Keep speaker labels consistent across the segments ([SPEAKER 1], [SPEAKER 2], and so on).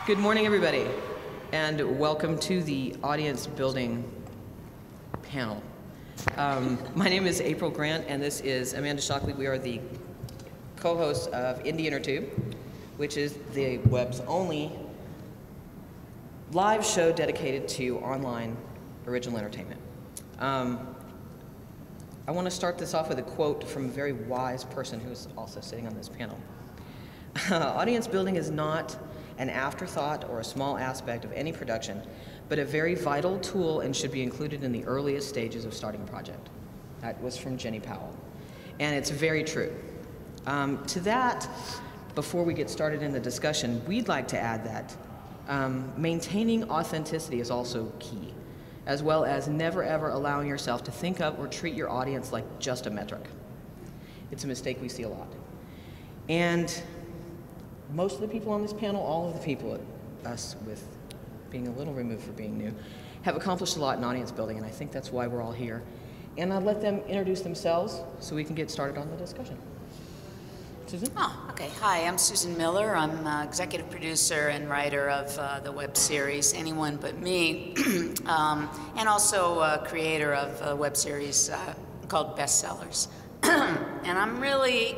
[SPEAKER 1] Good morning, everybody, and welcome to the audience building panel. My name is April Grant, and this is Amanda Shockley. We are the co-hosts of Indie Intertube, which is the web's only live show dedicated to online original entertainment. I want to start this off with a quote from a very wise person who is also sitting on this panel. Audience building is not an afterthought or a small aspect of any production, but a very vital tool and should be included in the earliest stages of starting a project. That was from Jenni Powell. And it's very true. To that, before we get started in the discussion, we'd like to add that maintaining authenticity is also key, as well as never ever allowing yourself to think of or treat your audience like just a metric. It's a mistake we see a lot. And most of the people on this panel, all of the people, us with being a little removed for being new, have accomplished a lot in audience building, and I think that's why we're all here. And I'll let them introduce themselves so we can get started on the discussion. Susan?
[SPEAKER 2] Oh, okay. Hi, I'm Susan Miller. I'm executive producer and writer of the web series Anyone But Me, and also creator of a web series called Bestsellers. And I'm really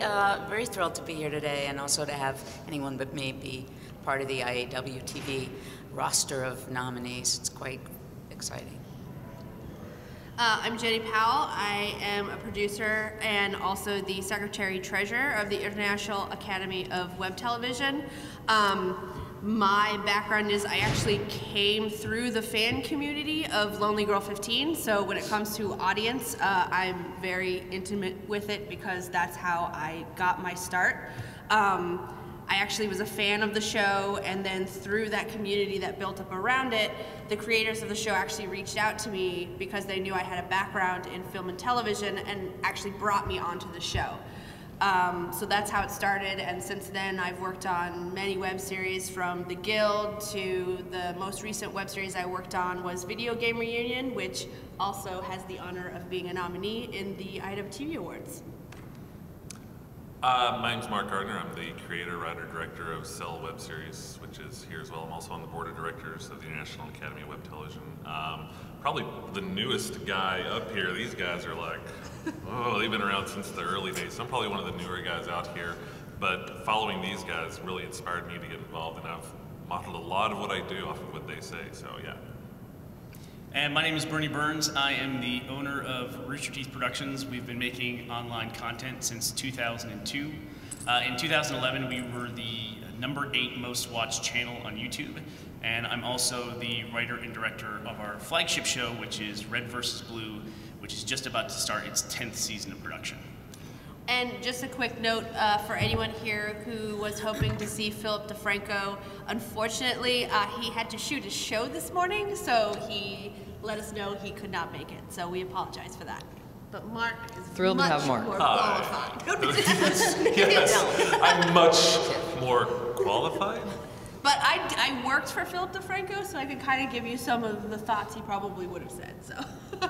[SPEAKER 2] very thrilled to be here today, and also to have Anyone But Me be part of the IAWTV roster of nominees. It's quite exciting.
[SPEAKER 3] I'm Jenni Powell. I am a producer and also the Secretary-Treasurer of the International Academy of Web Television. My background is I actually came through the fan community of Lonely Girl 15, so when it comes to audience, I'm very intimate with it because that's how I got my start. I actually was a fan of the show, and then through that community that built up around it, the creators of the show actually reached out to me because they knew I had a background in film and television and actually brought me onto the show. So that's how it started, and since then I've worked on many web series, from The Guild to the most recent web series I worked on was Video Game Reunion, which also has the honor of being a nominee in the IAWTV Awards.
[SPEAKER 4] My name's Gardner. I'm the creator, writer, director of Cell web series, which is here as well. I'm also on the board of directors of the International Academy of Web Television. Probably the newest guy up here. These guys are like, oh, they've been around since the early days. So I'm probably one of the newer guys out here. But following these guys really inspired me to get involved, and I've modeled a lot of what I do off of what they say, so yeah.
[SPEAKER 5] And my name is Burnie Burns. I am the owner of Rooster Teeth Productions. We've been making online content since 2002. In 2011, we were the #8 most watched channel on YouTube. And I'm also the writer and director of our flagship show, which is Red vs. Blue, which is just about to start its 10th season of production.
[SPEAKER 3] And just a quick note for anyone here who was hoping to see Philip DeFranco, unfortunately he had to shoot a show this morning, so he let us know he could not make it. So we apologize for that. But Mark is
[SPEAKER 1] thrilled to have Mark.
[SPEAKER 3] more qualified.
[SPEAKER 4] Yes, I'm much more qualified.
[SPEAKER 3] But I worked for Philip DeFranco, so I could kind of give you some of the thoughts he probably would have said. So.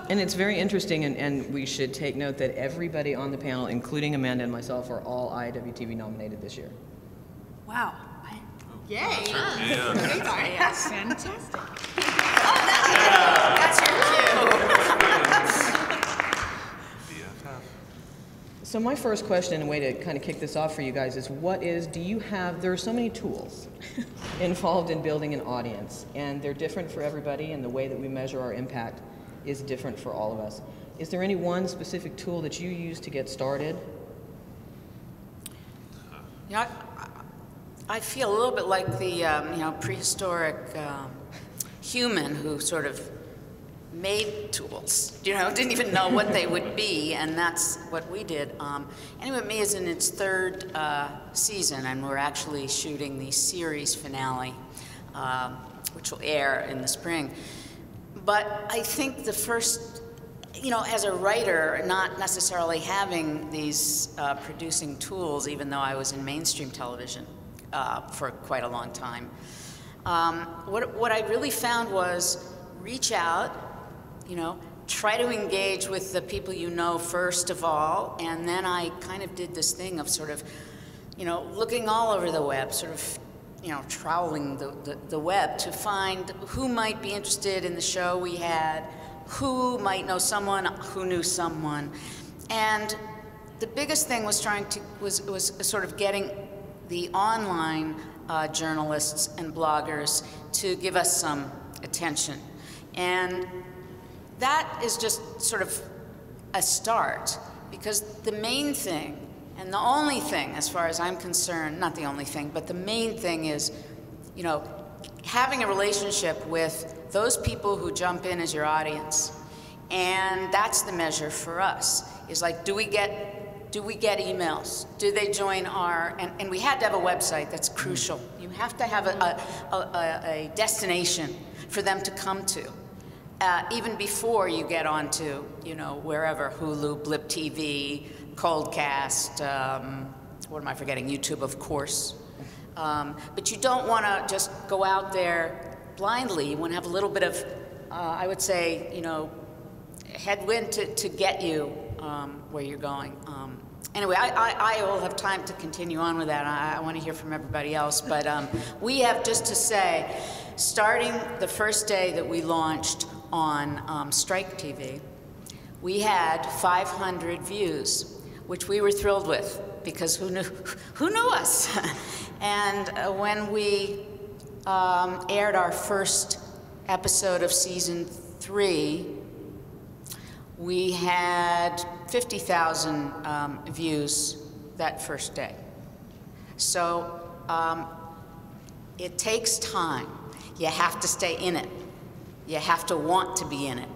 [SPEAKER 1] And it's very interesting, and we should take note that everybody on the panel, including Amanda and myself, are all IAWTV nominated this year.
[SPEAKER 3] Wow. Yay.
[SPEAKER 4] Yeah.
[SPEAKER 3] Yes.
[SPEAKER 2] Fantastic. Oh, that's your cue.
[SPEAKER 1] So my first question, and a way to kind of kick this off for you guys, is there are so many tools involved in building an audience, and they're different for everybody, and the way that we measure our impact is different for all of us. Is there any one specific tool that you use to get started?
[SPEAKER 2] You know, I feel a little bit like the prehistoric human who sort of made tools, didn't even know what they would be, and that's what we did. Anyway, Me is in its 3rd season, and we're actually shooting the series finale, which will air in the spring. But I think the first, as a writer, not necessarily having these producing tools, even though I was in mainstream television for quite a long time, what I really found was reach out, try to engage with the people you know first of all, and then I kind of did this thing of sort of, looking all over the web, sort of trawling the web to find who might be interested in the show we had, who might know someone who knew someone. And the biggest thing was was sort of getting the online journalists and bloggers to give us some attention. And that is just sort of a start, because the main thing, and the only thing as far as I'm concerned, not the only thing, but the main thing is, having a relationship with those people who jump in as your audience. And that's the measure for us, is like, do we get emails? Do they join our, and we had to have a website. That's crucial. You have to have a destination for them to come to, even before you get onto, wherever, Hulu, Blip TV, Coldcast, what am I forgetting? YouTube, of course. But you don't want to just go out there blindly. You want to have a little bit of, I would say, headwind to get you where you're going. Anyway, I will have time to continue on with that. I want to hear from everybody else. But we have, just to say, starting the first day that we launched on Strike TV, we had 500 views, which we were thrilled with, because who knew us? And when we aired our first episode of season 3, we had 50,000 views that first day. So it takes time. You have to stay in it. You have to want to be in it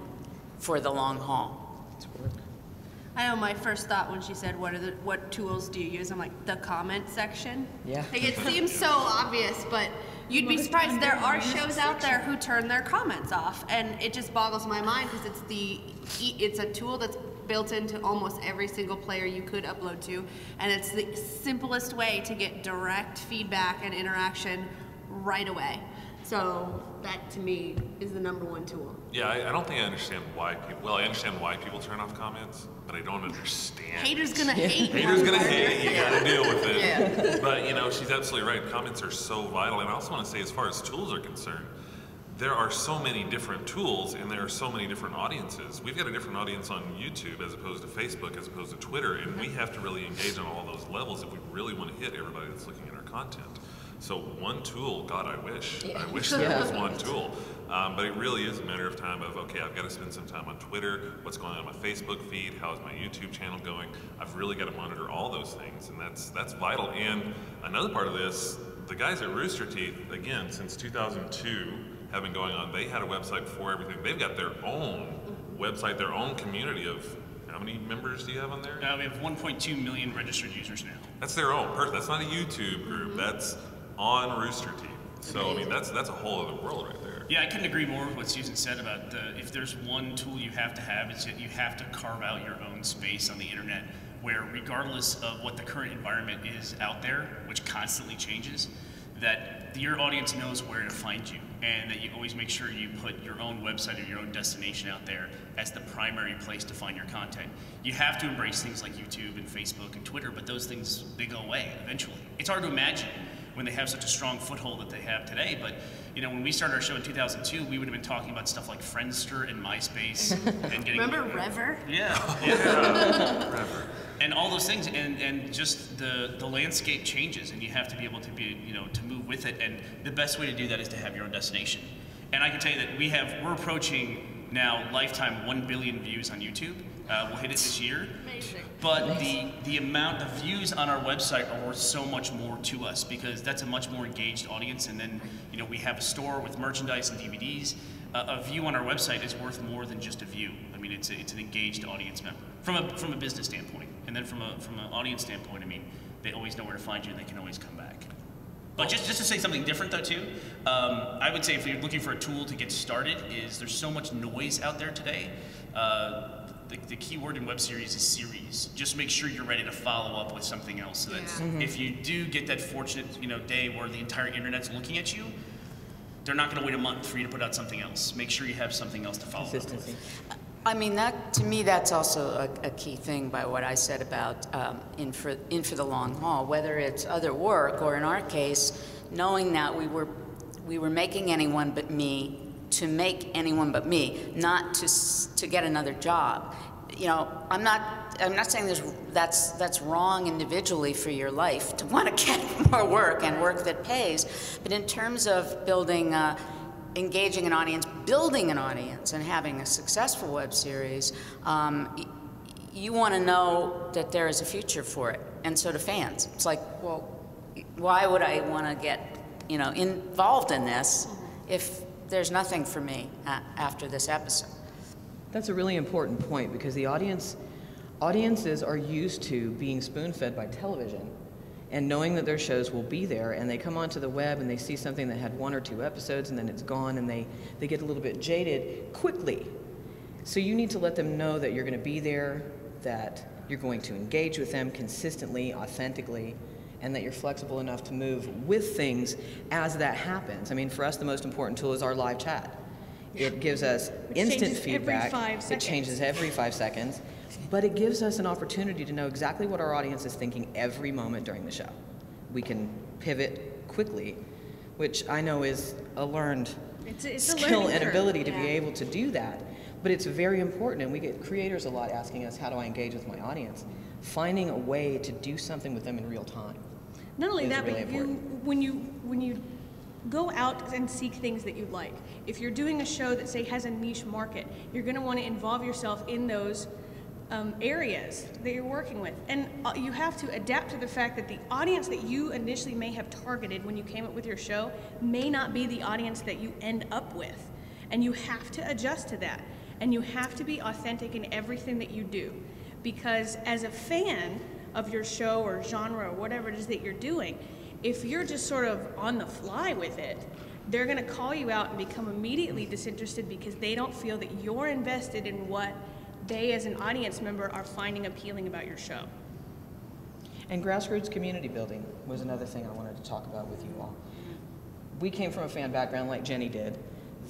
[SPEAKER 2] for the long haul.
[SPEAKER 3] I know my first thought when she said, what tools do you use? I'm like, the comment section. Yeah. Like, it seems so obvious, but you'd be surprised. There are shows out there who turn their comments off, and it just boggles my mind, because it's a tool that's built into almost every single player you could upload to, and it's the simplest way to get direct feedback and interaction right away. So that, to me, is the #1 tool.
[SPEAKER 4] Yeah, I don't think I understand why people, well, I understand why people turn off comments, but I don't understand.
[SPEAKER 3] Haters gonna hate.
[SPEAKER 4] Haters gonna hate, you gotta deal with it. Yeah. But, she's absolutely right. Comments are so vital. And I also want to say, as far as tools are concerned, there are so many different tools, and there are so many different audiences. We've got a different audience on YouTube as opposed to Facebook, as opposed to Twitter, and we have to really engage on all those levels if we really want to hit everybody that's looking at our content. So one tool, God, I wish there was one tool. But it really is a matter of time of, okay, I've got to spend some time on Twitter, what's going on my Facebook feed, how's my YouTube channel going? I've really got to monitor all those things, and that's vital. And another part of this, the guys at Rooster Teeth, again, since 2002, have been going on. They had a website before everything. They've got their own website, their own community of, how many members do you have on there?
[SPEAKER 5] We have 1.2 million registered users now.
[SPEAKER 4] That's their own person. That's not a YouTube group. That's on Rooster Teeth. So, I mean, that's a whole other world right there.
[SPEAKER 5] Yeah, I couldn't agree more with what Susan said about if there's one tool you have to have, it's that you have to carve out your own space on the internet, where regardless of what the current environment is out there, which constantly changes, that your audience knows where to find you, and that you always make sure you put your own website or your own destination out there as the primary place to find your content. You have to embrace things like YouTube and Facebook and Twitter, but those things, they go away eventually. It's hard to imagine when they have such a strong foothold that they have today, but when we started our show in 2002, we would have been talking about stuff like Friendster and MySpace and getting.
[SPEAKER 3] Remember Rever?
[SPEAKER 5] Yeah. Rever. And all those things, and just the landscape changes, and you have to be able to to move with it. And the best way to do that is to have your own destination. And I can tell you that we're approaching now lifetime 1 billion views on YouTube. We'll hit it this year.
[SPEAKER 3] Amazing.
[SPEAKER 5] But the amount of views on our website are worth so much more to us, because that's a much more engaged audience. And then we have a store with merchandise and DVDs. A view on our website is worth more than just a view. I mean, it's an engaged audience member from a business standpoint, and then from an audience standpoint. I mean, they always know where to find you, and they can always come back. But just to say something different though too, I would say if you're looking for a tool to get started, there's so much noise out there today. The key word in web series is series. Just make sure you're ready to follow up with something else, so that if you do get that fortunate day where the entire internet's looking at you, they're not going to wait a month for you to put out something else. Make sure you have something else to follow up with.
[SPEAKER 2] I mean, to me, that's also a key thing by what I said about in for the long haul, whether it's other work or, in our case, knowing that we were making Anyone But Me to make Anyone But Me, not to get another job. You know, I'm not saying that's wrong individually for your life to want to get more work and work that pays, but in terms of building, engaging an audience, building an audience, and having a successful web series, you want to know that there is a future for it, and so do fans. It's like, well, why would I want to get, you know, involved in this if there's nothing for me after this episode?
[SPEAKER 1] That's a really important point, because the audiences are used to being spoon-fed by television and knowing that their shows will be there, and they come onto the web and they see something that had 1 or 2 episodes and then it's gone, and they get a little bit jaded quickly. So you need to let them know that you're going to be there, that you're going to engage with them consistently, authentically, and that you're flexible enough to move with things as that happens. I mean, for us, the most important tool is our live chat. It gives us instant feedback. It changes every 5 seconds. But it gives us an opportunity to know exactly what our audience is thinking every moment during the show. We can pivot quickly, which I know is a learned skill and ability to be able to do that. But it's very important, and we get creators a lot asking us, how do I engage with my audience? Finding a way to do something with them in real time.
[SPEAKER 6] Not only that,
[SPEAKER 1] really
[SPEAKER 6] but when you go out and seek things that you like. If you're doing a show that, say, has a niche market, you're going to want to involve yourself in those areas that you're working with. And you have to adapt to the fact that the audience that you initially may have targeted when you came up with your show may not be the audience that you end up with. And you have to adjust to that. And you have to be authentic in everything that you do. Because as a fan of your show or genre or whatever it is that you're doing, if you're just sort of on the fly with it, they're going to call you out and become immediately disinterested because they don't feel that you're invested in what they as an audience member are finding appealing about your show.
[SPEAKER 1] And grassroots community building was another thing I wanted to talk about with you all. We came from a fan background like Jenni did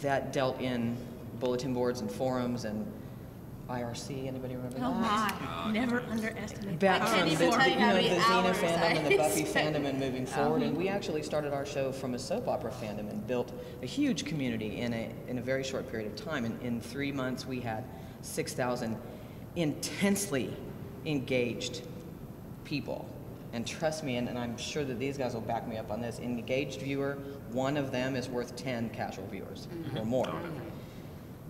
[SPEAKER 1] that dealt in bulletin boards and forums and IRC, anybody remember that?
[SPEAKER 6] Oh my, never underestimate
[SPEAKER 1] Back
[SPEAKER 6] that.
[SPEAKER 1] from the
[SPEAKER 3] tell you how many
[SPEAKER 1] Xena
[SPEAKER 3] hours
[SPEAKER 1] fandom and the
[SPEAKER 3] I
[SPEAKER 1] Buffy
[SPEAKER 3] spent.
[SPEAKER 1] fandom and moving forward, and we actually started our show from a soap opera fandom and built a huge community in a very short period of time. And in 3 months, we had 6,000 intensely engaged people. And trust me, and I'm sure that these guys will back me up on this, an engaged viewer, one of them is worth 10 casual viewers or more.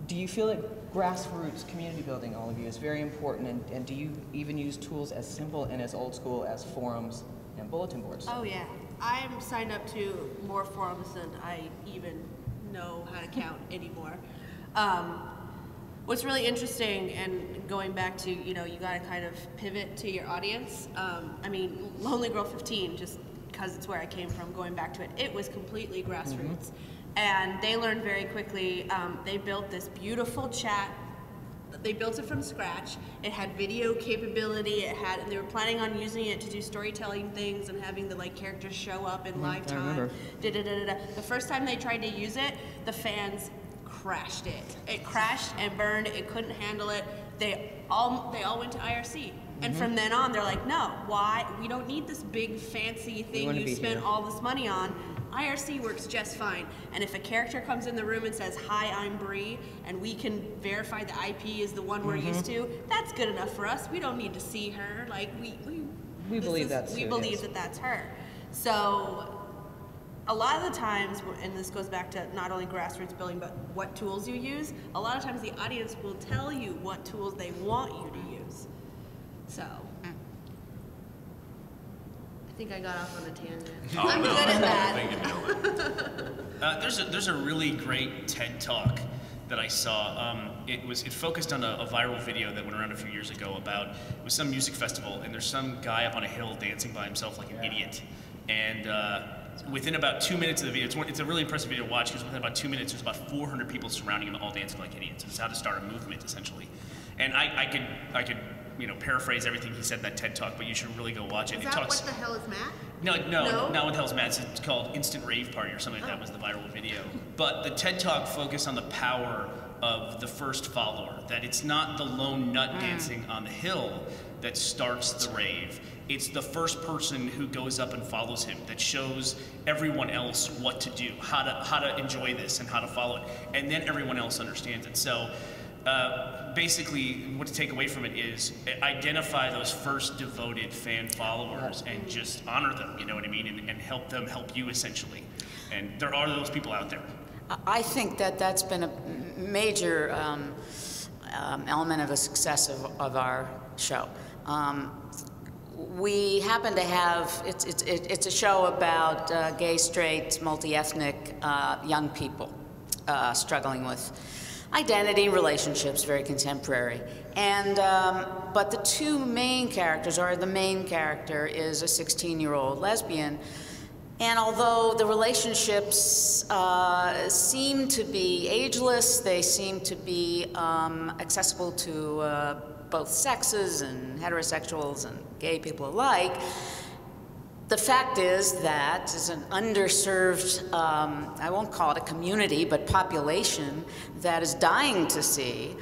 [SPEAKER 1] Do you feel that grassroots community building, all of you, is very important, and do you even use tools as simple and as old school as forums and bulletin boards?
[SPEAKER 3] Oh yeah, I'm signed up to more forums than I even know how to count anymore. What's really interesting, and going back to, you know, you gotta kind of pivot to your audience. I mean, Lonely Girl 15, just because it's where I came from, going back to it, it was completely grassroots. And they learned very quickly. They built this beautiful chat. They built it from scratch. It had video capability. And they were planning on using it to do storytelling things and having the characters show up in live time. The first time they tried to use it, the fans crashed it. It crashed and burned. It couldn't handle it. They all went to IRC. And from then on, they're like, no, why? We don't need this big fancy thing you spent all this money on. IRC works just fine. And if a character comes in the room and says, hi, I'm Bree, and we can verify the IP is the one we're used to, that's good enough for us. We don't need to see her. Like, we believe that that's her. So a lot of the times, and this goes back to not only grassroots building, but what tools you use, a lot of times the audience will tell you what tools they want you to use. So I think I got off on a tangent.
[SPEAKER 4] Oh,
[SPEAKER 3] I'm
[SPEAKER 4] no,
[SPEAKER 3] good at that.
[SPEAKER 4] I think you nailed it.
[SPEAKER 5] There's a really great TED Talk that I saw. It focused on a viral video that went around a few years ago about, it was some music festival, and there's some guy up on a hill dancing by himself like an idiot. And within about 2 minutes of the video, it's a really impressive video to watch, because within about 2 minutes, there's about 400 people surrounding him all dancing like idiots. It's how to start a movement, essentially. And I could paraphrase everything he said in that TED Talk, but you should really go watch it.
[SPEAKER 3] Is that What the Hell is Matt? No?
[SPEAKER 5] Not with Hell's Mats. It's called Instant Rave Party or something like that was the viral video. But the TED Talk focused on the power of the first follower, that it's not the lone nut dancing on the hill that starts the rave. It's the first person who goes up and follows him that shows everyone else what to do, how to enjoy this and how to follow it. And then everyone else understands it. So basically, what to take away from it is identify those first devoted fan followers and just honor them, you know what I mean, and help them help you essentially. And there are those people out there.
[SPEAKER 2] I think that that's been a major element of the success of our show. We happen to have, it's a show about gay, straight, multi-ethnic young people struggling with identity, relationships, very contemporary. And, but the two main characters, or the main character is a 16-year-old lesbian. And although the relationships seem to be ageless, they seem to be accessible to both sexes and heterosexuals and gay people alike, the fact is that it's an underserved, I won't call it a community, but population that is dying to see,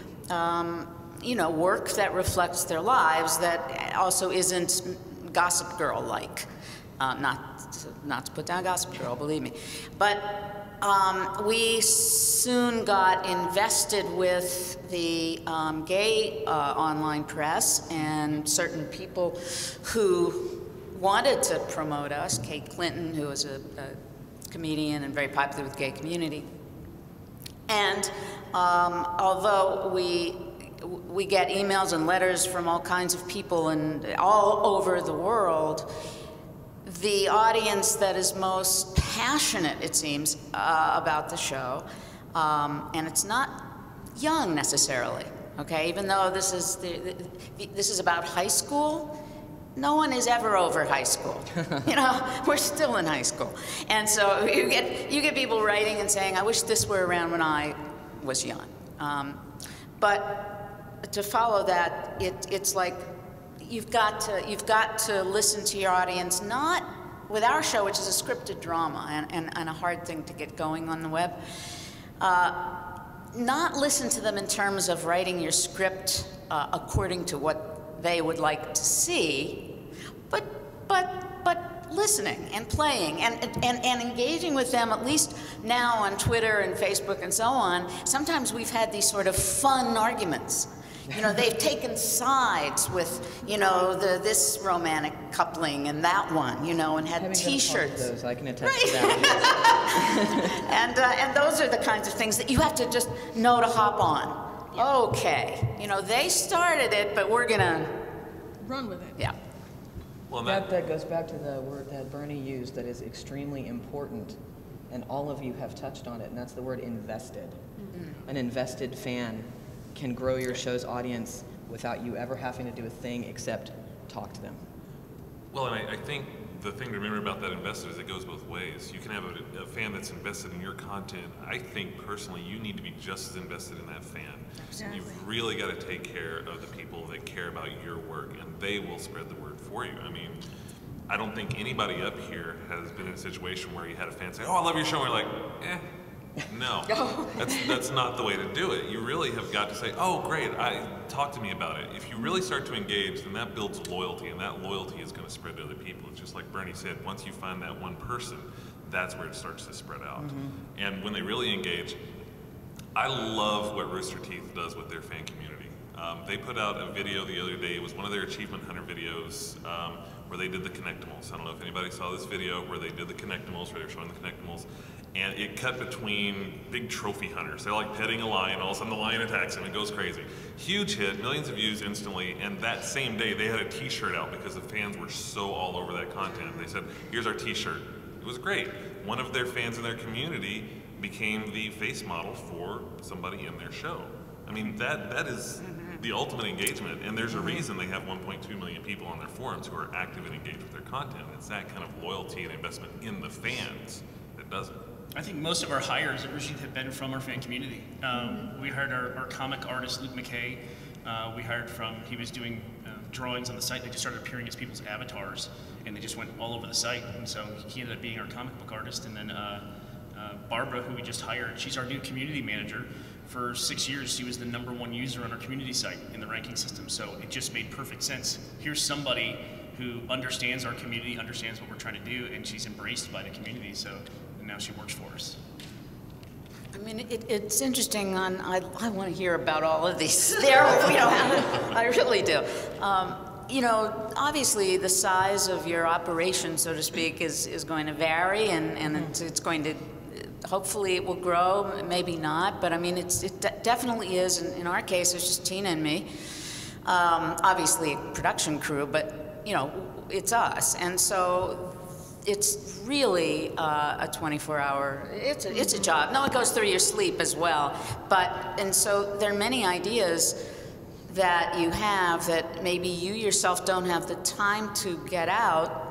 [SPEAKER 2] you know, work that reflects their lives that also isn't Gossip Girl-like. Not to put down Gossip Girl, believe me. But we soon got invested with the gay online press and certain people who wanted to promote us. Kate Clinton, who was a comedian and very popular with the gay community. And although we get emails and letters from all kinds of people and all over the world, the audience that is most passionate, it seems, about the show, and it's not young necessarily, okay? Even though this is about high school, no one is ever over high school. You know, we're still in high school. And so you get people writing and saying, I wish this were around when I was young. But to follow that, it's like, you've got to listen to your audience, not with our show, which is a scripted drama and a hard thing to get going on the web. Not listen to them in terms of writing your script according to what they would like to see, but listening and playing and engaging with them, at least now on Twitter and Facebook and so on. Sometimes we've had these sort of fun arguments. You know, they've taken sides with, you know, this romantic coupling and that one, you know, and had T-shirts.
[SPEAKER 1] Those, I can attest to that.
[SPEAKER 2] And those are the kinds of things that you have to just know to hop on. Yeah. Okay, you know, they started it, but we're gonna
[SPEAKER 6] run with it.
[SPEAKER 2] Yeah.
[SPEAKER 1] Well, that goes back to the word that Burnie used that is extremely important, and all of you have touched on it, and that's the word invested. Mm-hmm. An invested fan can grow your show's audience without you ever having to do a thing except talk to them.
[SPEAKER 4] Well, and I think the thing to remember about that invested is it goes both ways. You can have a fan that's invested in your content. I think personally you need to be just as invested in that fan. Exactly. You've really got to take care of the people that care about your work, and they will spread the word for you. I mean, I don't think anybody up here has been in a situation where you had a fan say, oh, I love your show, and you're like, eh. No, that's not the way to do it. You really have got to say, oh, great, talk to me about it. If you really start to engage, then that builds loyalty, and that loyalty is going to spread to other people. It's just like Burnie said, once you find that one person, that's where it starts to spread out. Mm-hmm. And when they really engage, I love what Rooster Teeth does with their fan community. They put out a video the other day. It was one of their Achievement Hunter videos where they did the Connectimals. I don't know if anybody saw this video where they did the Connectimals, where they were showing the Connectimals. And it cut between big trophy hunters. They're like petting a lion, all of a sudden the lion attacks him, it goes crazy. Huge hit, millions of views instantly, and that same day they had a t-shirt out because the fans were so all over that content. They said, here's our t-shirt. It was great. One of their fans in their community became the face model for somebody in their show. I mean, that is the ultimate engagement, and there's a reason they have 1.2 million people on their forums who are active and engaged with their content. It's that kind of loyalty and investment in the fans that does it.
[SPEAKER 5] I think most of our hires at Rooster Teeth have been from our fan community. We hired our comic artist, Luke McKay. We hired from, he was doing drawings on the site, they just started appearing as people's avatars, and they just went all over the site. And so he ended up being our comic book artist. And then Barbara, who we just hired, she's our new community manager. For 6 years, she was the #1 user on our community site in the ranking system. So it just made perfect sense. Here's somebody who understands our community, understands what we're trying to do, and she's embraced by the community. So and now she works for us.
[SPEAKER 2] I mean, it's interesting. I want to hear about all of these. I really do. Obviously, the size of your operation, so to speak, is going to vary, and it's going to. Hopefully, it will grow. Maybe not, but I mean, it definitely is. In our case, it's just Tina and me. Obviously, a production crew, but it's us, and so. It's really a 24-hour, it's a job. No, it goes through your sleep as well. And so there are many ideas that you have that maybe you yourself don't have the time to get out.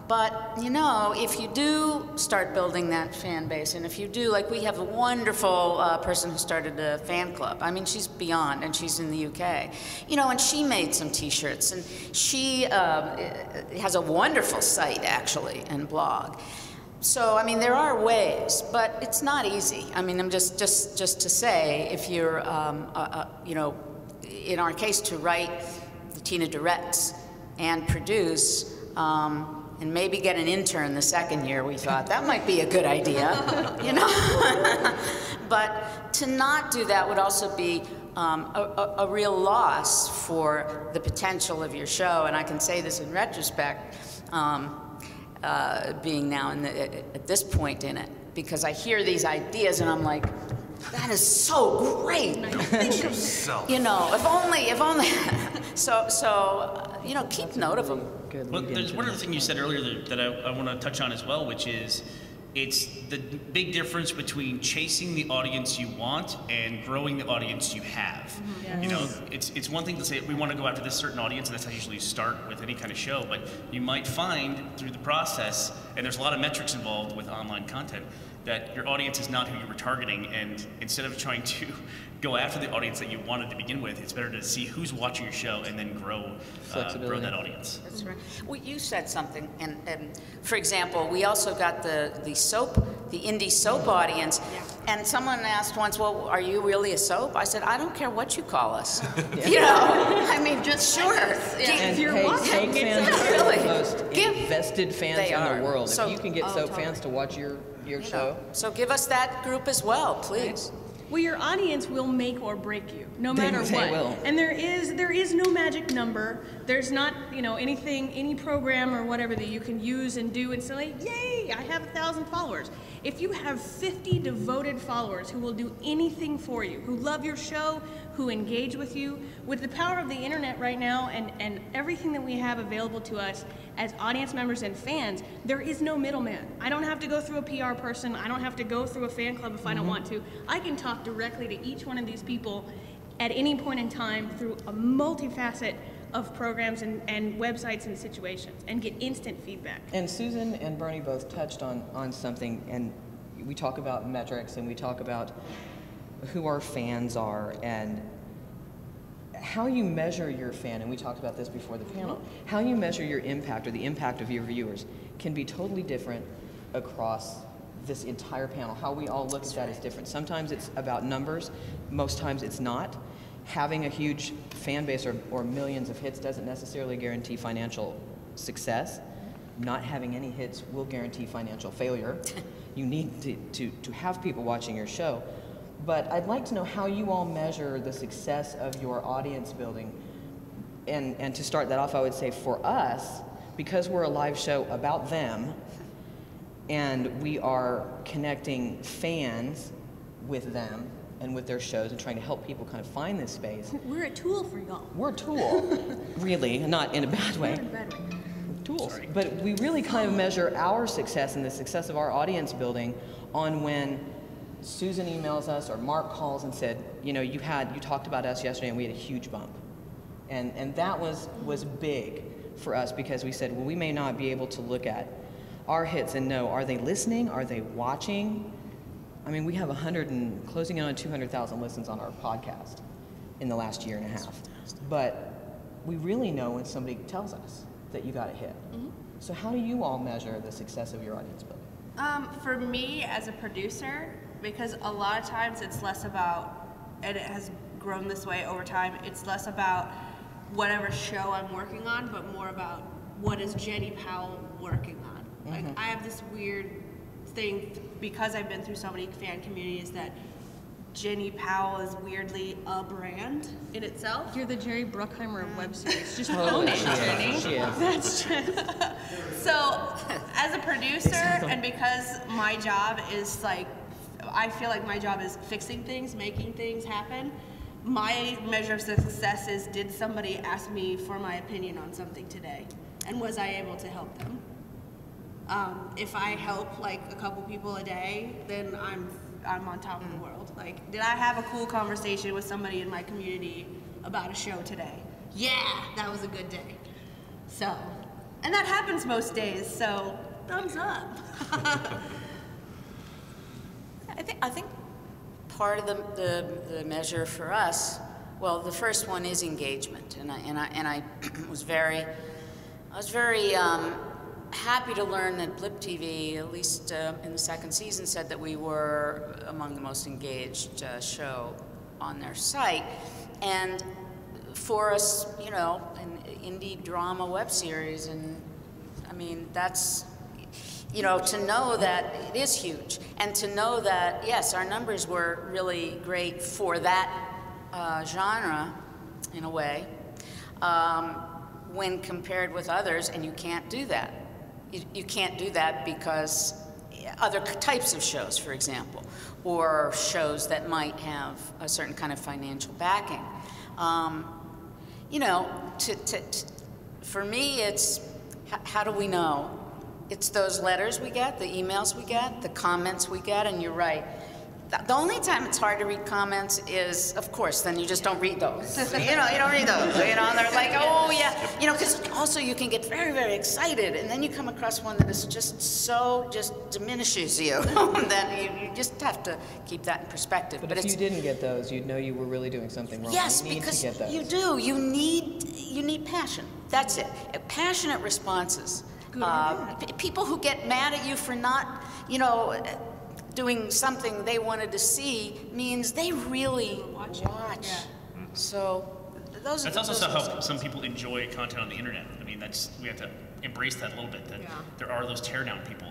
[SPEAKER 2] But, if you do start building that fan base, and if you do, like we have a wonderful person who started a fan club. I mean, she's beyond, and she's in the UK. And she made some T-shirts, and she has a wonderful site, actually, and blog. So, I mean, there are ways, but it's not easy. I mean, I'm just to say, if you're, in our case, to write the Tina directs and produce, and maybe get an intern the second year, we thought that might be a good idea, But to not do that would also be a real loss for the potential of your show. And I can say this in retrospect, being now at this point in it, because I hear these ideas and I'm like, that is so great. If only. So keep note of them.
[SPEAKER 5] Well, there's one other thing you said earlier that I want to touch on as well, which is it's the big difference between chasing the audience you want and growing the audience you have. Yes. It's one thing to say we want to go after this certain audience, and that's how you usually start with any kind of show, but you might find through the process, and there's a lot of metrics involved with online content, that your audience is not who you were targeting, and instead of trying to go after the audience that you wanted to begin with, it's better to see who's watching your show and then grow that audience.
[SPEAKER 2] That's right. Well, you said something, and for example, we also got the soap, the indie soap audience, and someone asked once, well, are you really a soap? I said, I don't care what you call us. I mean, just sure.
[SPEAKER 1] And
[SPEAKER 6] you're
[SPEAKER 1] hey,
[SPEAKER 6] watching,
[SPEAKER 1] soap fans are
[SPEAKER 2] really.
[SPEAKER 1] the most invested fans in the world.
[SPEAKER 2] So,
[SPEAKER 1] if you can get soap fans to watch your show.
[SPEAKER 2] So give us that group as well, please.
[SPEAKER 6] Well, your audience will make or break you, no matter what.
[SPEAKER 1] They will.
[SPEAKER 6] And there is no magic number. There's not, anything, any program or whatever that you can use and do and say, yay, I have 1,000 followers. If you have 50 devoted followers who will do anything for you, who love your show, who engage with you, with the power of the internet right now and everything that we have available to us as audience members and fans, there is no middleman. I don't have to go through a PR person. I don't have to go through a fan club if I don't want to. I can talk directly to each one of these people at any point in time through a multifaceted of programs and websites and situations and get instant feedback.
[SPEAKER 1] And Susan and Burnie both touched on something, and we talk about metrics and we talk about who our fans are and how you measure your fan, and we talked about this before the panel, how you measure your impact or the impact of your viewers can be totally different across this entire panel. How we all look at that is different. Sometimes it's about numbers, most times it's not. Having a huge fan base or millions of hits doesn't necessarily guarantee financial success. Not having any hits will guarantee financial failure. You need to have people watching your show. But I'd like to know how you all measure the success of your audience building. And to start that off, I would say for us, because we're a live show about them, and we are connecting fans with them and with their shows and trying to help people kind of find this space.
[SPEAKER 6] We're a tool for y'all.
[SPEAKER 1] We're a tool, really, not in a bad way.
[SPEAKER 6] Not in a bad way.
[SPEAKER 1] Tools. But we really kind of measure our success and the success of our audience building on when Susan emails us or Mark calls and said, you talked about us yesterday and we had a huge bump. And that was big for us because we said, well, we may not be able to look at our hits and know, are they listening? Are they watching? I mean, we have closing in on 200,000 listens on our podcast in the last year and a half. But we really know when somebody tells us that you got a hit. So how do you all measure the success of your audience building?
[SPEAKER 3] For me as a producer, because a lot of times it's less about, and it has grown this way over time, it's less about whatever show I'm working on, but more about what is Jenni Powell working on. Like, I have this weird thing, because I've been through so many fan communities, that Jenni Powell is weirdly a brand in itself.
[SPEAKER 6] You're the Jerry Bruckheimer of web series. Just own it, Jenni.
[SPEAKER 1] She is.
[SPEAKER 6] That's just...
[SPEAKER 3] So, as a producer, and because my job is like, I feel like my job is fixing things, making things happen, my measure of success is, did somebody ask me for my opinion on something today? And was I able to help them? If I help like a couple people a day, then I'm on top of the world. Like, did I have a cool conversation with somebody in my community about a show today? Yeah, that was a good day. So, and that happens most days, so thumbs up.
[SPEAKER 2] I think part of the measure for us, well, the first one is engagement, and I was very happy to learn that Blip TV, at least in the second season, said that we were among the most engaged show on their site. And for us, you know, an indie drama web series, and I mean, that's, you know, to know that it is huge, and to know that, yes, our numbers were really great for that genre, in a way, when compared with others, and you can't do that. You can't do that because other types of shows, for example, or shows that might have a certain kind of financial backing. You know, for me, it's how do we know? It's those letters we get, the emails we get, the comments we get, and you're right. The only time it's hard to read comments is, of course, then you just don't read those. You know, you don't read those. You know, and they're like, oh yeah. You know, because also you can get very, very excited, and then you come across one that is just so, just diminishes you. Then you just have to keep that in perspective.
[SPEAKER 1] But if you didn't get those, you'd know you were really doing something wrong.
[SPEAKER 2] Yes,
[SPEAKER 1] you need
[SPEAKER 2] because
[SPEAKER 1] to get those.
[SPEAKER 2] you do. You need passion. That's it. Passionate responses. People who get mad at you for not, you know, doing something they wanted to see means they really watch. Yeah. So those.
[SPEAKER 5] That's also how some people enjoy content on the internet. I mean, we have to embrace that a little bit. That there are those teardown people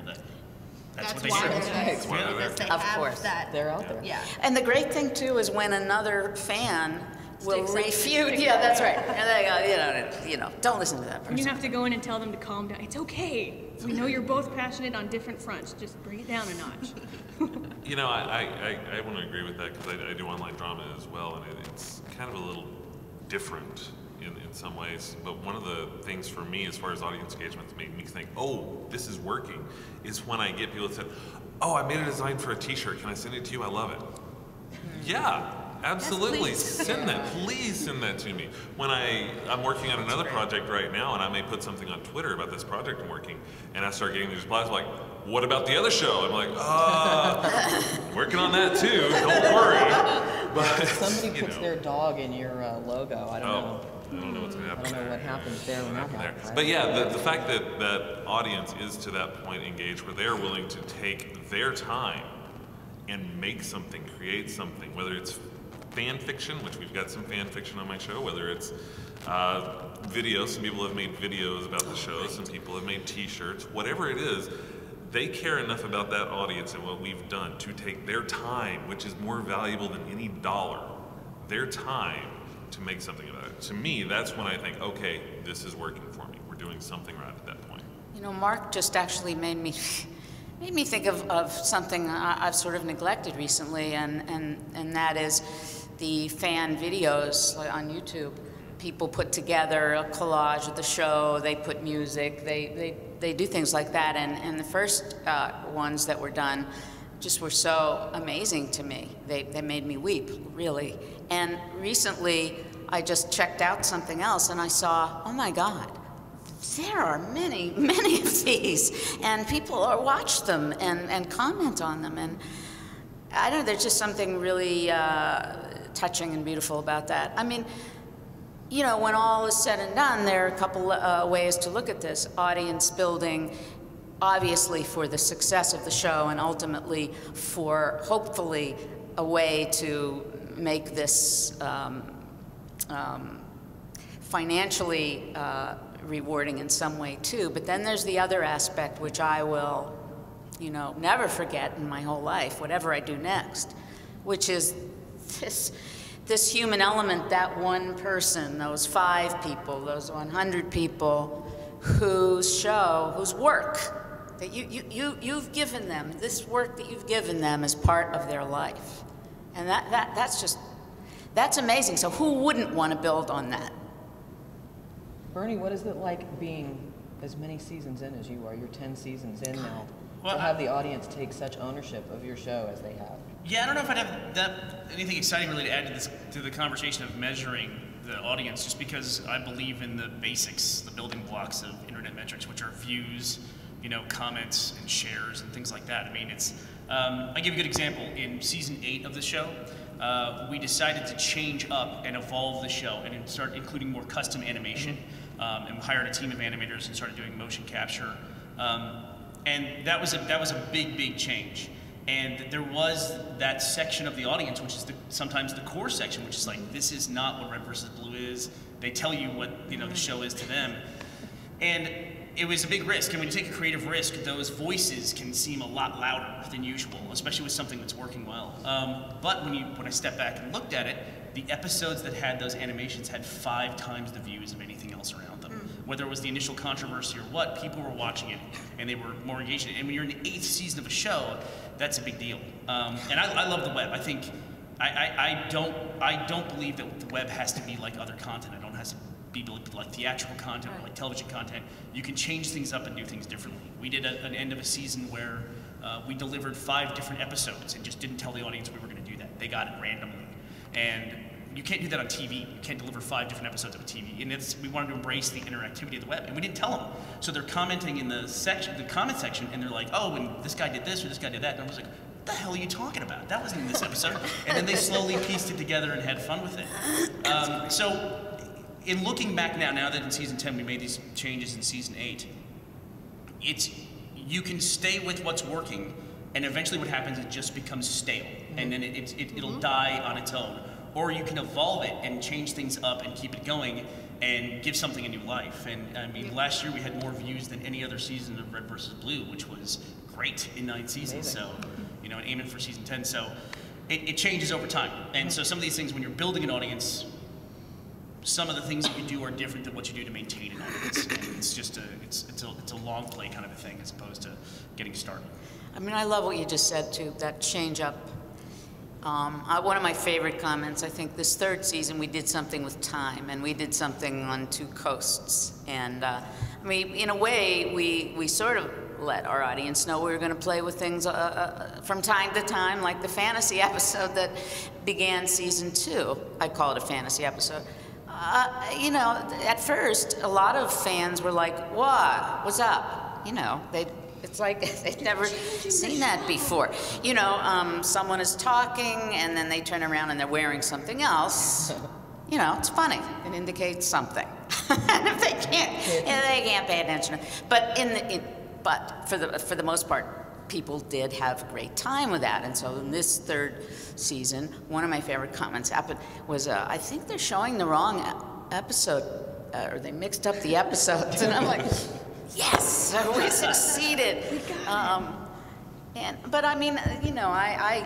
[SPEAKER 5] that's what they do.
[SPEAKER 2] Of course,
[SPEAKER 1] they're out there.
[SPEAKER 3] Yeah.
[SPEAKER 2] And the great thing too is when another fan will refute. Yeah, that's right. And they go, you know, don't listen to that person.
[SPEAKER 6] You have to go in and tell them to calm down. It's okay. We know you're both passionate on different fronts. Just bring it down a notch.
[SPEAKER 4] You know, I want to agree with that because I do online drama as well, and it's kind of a little different in some ways. But one of the things for me, as far as audience engagement, that made me think, oh, this is working, is when I get people that said, oh, I made a design for a T-shirt. Can I send it to you? I love it. Yeah. Absolutely, send that. Please send that to me. When I'm working on another project right now, and I may put something on Twitter about this project I'm working, and I start getting these replies like, what about the other show? I'm like, working on that too, don't worry. But
[SPEAKER 1] somebody puts their dog in your logo, I don't know.
[SPEAKER 4] I don't know what's going to happen.
[SPEAKER 1] I don't know what happens there when that happens.
[SPEAKER 4] But yeah, the fact that audience is to that point engaged where they're willing to take their time and make something, create something, whether it's fan fiction, which we've got some fan fiction on my show, whether it's videos, some people have made videos about the show, some people have made T-shirts, whatever it is, they care enough about that audience and what we've done to take their time, which is more valuable than any dollar, their time to make something about it. To me, that's when I think, okay, this is working for me. We're doing something right at that point.
[SPEAKER 2] You know, Mark just actually made me think of something I've sort of neglected recently, and that is the fan videos on YouTube. People put together a collage of the show, they put music, they do things like that, and the first ones that were done just were so amazing to me. They made me weep, really. And recently, I just checked out something else, and I saw, oh my God, there are many, many of these, and people watch them and comment on them, and I don't know, there's just something really touching and beautiful about that. I mean, you know, when all is said and done, there are a couple ways to look at this. Audience building, obviously for the success of the show, and ultimately for, hopefully, a way to make this financially rewarding in some way too. But then there's the other aspect, which I will, you know, never forget in my whole life, whatever I do next, which is this human element, that one person, those 5 people, those 100 people whose show, whose work that you've given them, this work that you've given them is part of their life. And that's amazing. So who wouldn't want to build on that?
[SPEAKER 1] Burnie, what is it like being as many seasons in as you are? You're 10 seasons in now.
[SPEAKER 5] Well,
[SPEAKER 1] to have the audience take such ownership of your show as they have.
[SPEAKER 5] Yeah, I don't know if I'd have anything exciting really to add to the conversation of measuring the audience, just because I believe in the basics, the building blocks of internet metrics, which are views, you know, comments and shares and things like that. I mean, it's, I'll give you a good example. In season 8 of the show, we decided to change up and evolve the show and start including more custom animation, and we hired a team of animators and started doing motion capture. And that was a big change. And there was that section of the audience, which is sometimes the core section, which is like, this is not what Red versus Blue is. They tell you what, you know, the show is to them. And it was a big risk. And when you take a creative risk, those voices can seem a lot louder than usual, especially with something that's working well. But when I stepped back and looked at it, the episodes that had those animations had 5 times the views of anything else around them. Whether it was the initial controversy or what, people were watching it and they were more engaged in it. And when you're in the 8th season of a show, that's a big deal. And I love the web. I think, I don't believe that the web has to be like other content. I don't have to be like theatrical content or like television content. You can change things up and do things differently. We did an end of a season where we delivered 5 different episodes and just didn't tell the audience we were going to do that. They got it randomly. And you can't do that on TV. You can't deliver 5 different episodes of a TV. And we wanted to embrace the interactivity of the web, and we didn't tell them. So they're commenting in the comment section, and they're like, oh, and this guy did this or this guy did that. And I was like, what the hell are you talking about? That wasn't in this episode. And then they slowly pieced it together and had fun with it. So in looking back now that in season 10 we made these changes in season 8, you can stay with what's working, and eventually what happens, it just becomes stale, and then it'll die on its own. Or you can evolve it and change things up and keep it going and give something a new life. And I mean, last year we had more views than any other season of Red versus Blue, which was great in 9 seasons. Amazing. So, you know, and aiming for season 10. So it changes over time. And so some of these things, when you're building an audience, some of the things that you do are different than what you do to maintain an audience. And it's just it's a long play kind of a thing as opposed to getting started.
[SPEAKER 2] I mean, I love what you just said too, that change up. One of my favorite comments, I think this 3rd season we did something with time, and we did something on 2 coasts. And I mean, in a way, we sort of let our audience know we were going to play with things from time to time, like the fantasy episode that began season 2. I call it a fantasy episode. You know, at first, a lot of fans were like, what? What's up? You know, it's like they've never seen that before. You know, someone is talking and then they turn around and they're wearing something else. You know, it's funny. It indicates something. And if they can't pay attention. But but for the most part, people did have a great time with that. And so in this 3rd season, one of my favorite comments happened was, I think they're showing the wrong episode, or they mixed up the episodes. And I'm like, yes, we succeeded. But I mean, you know, I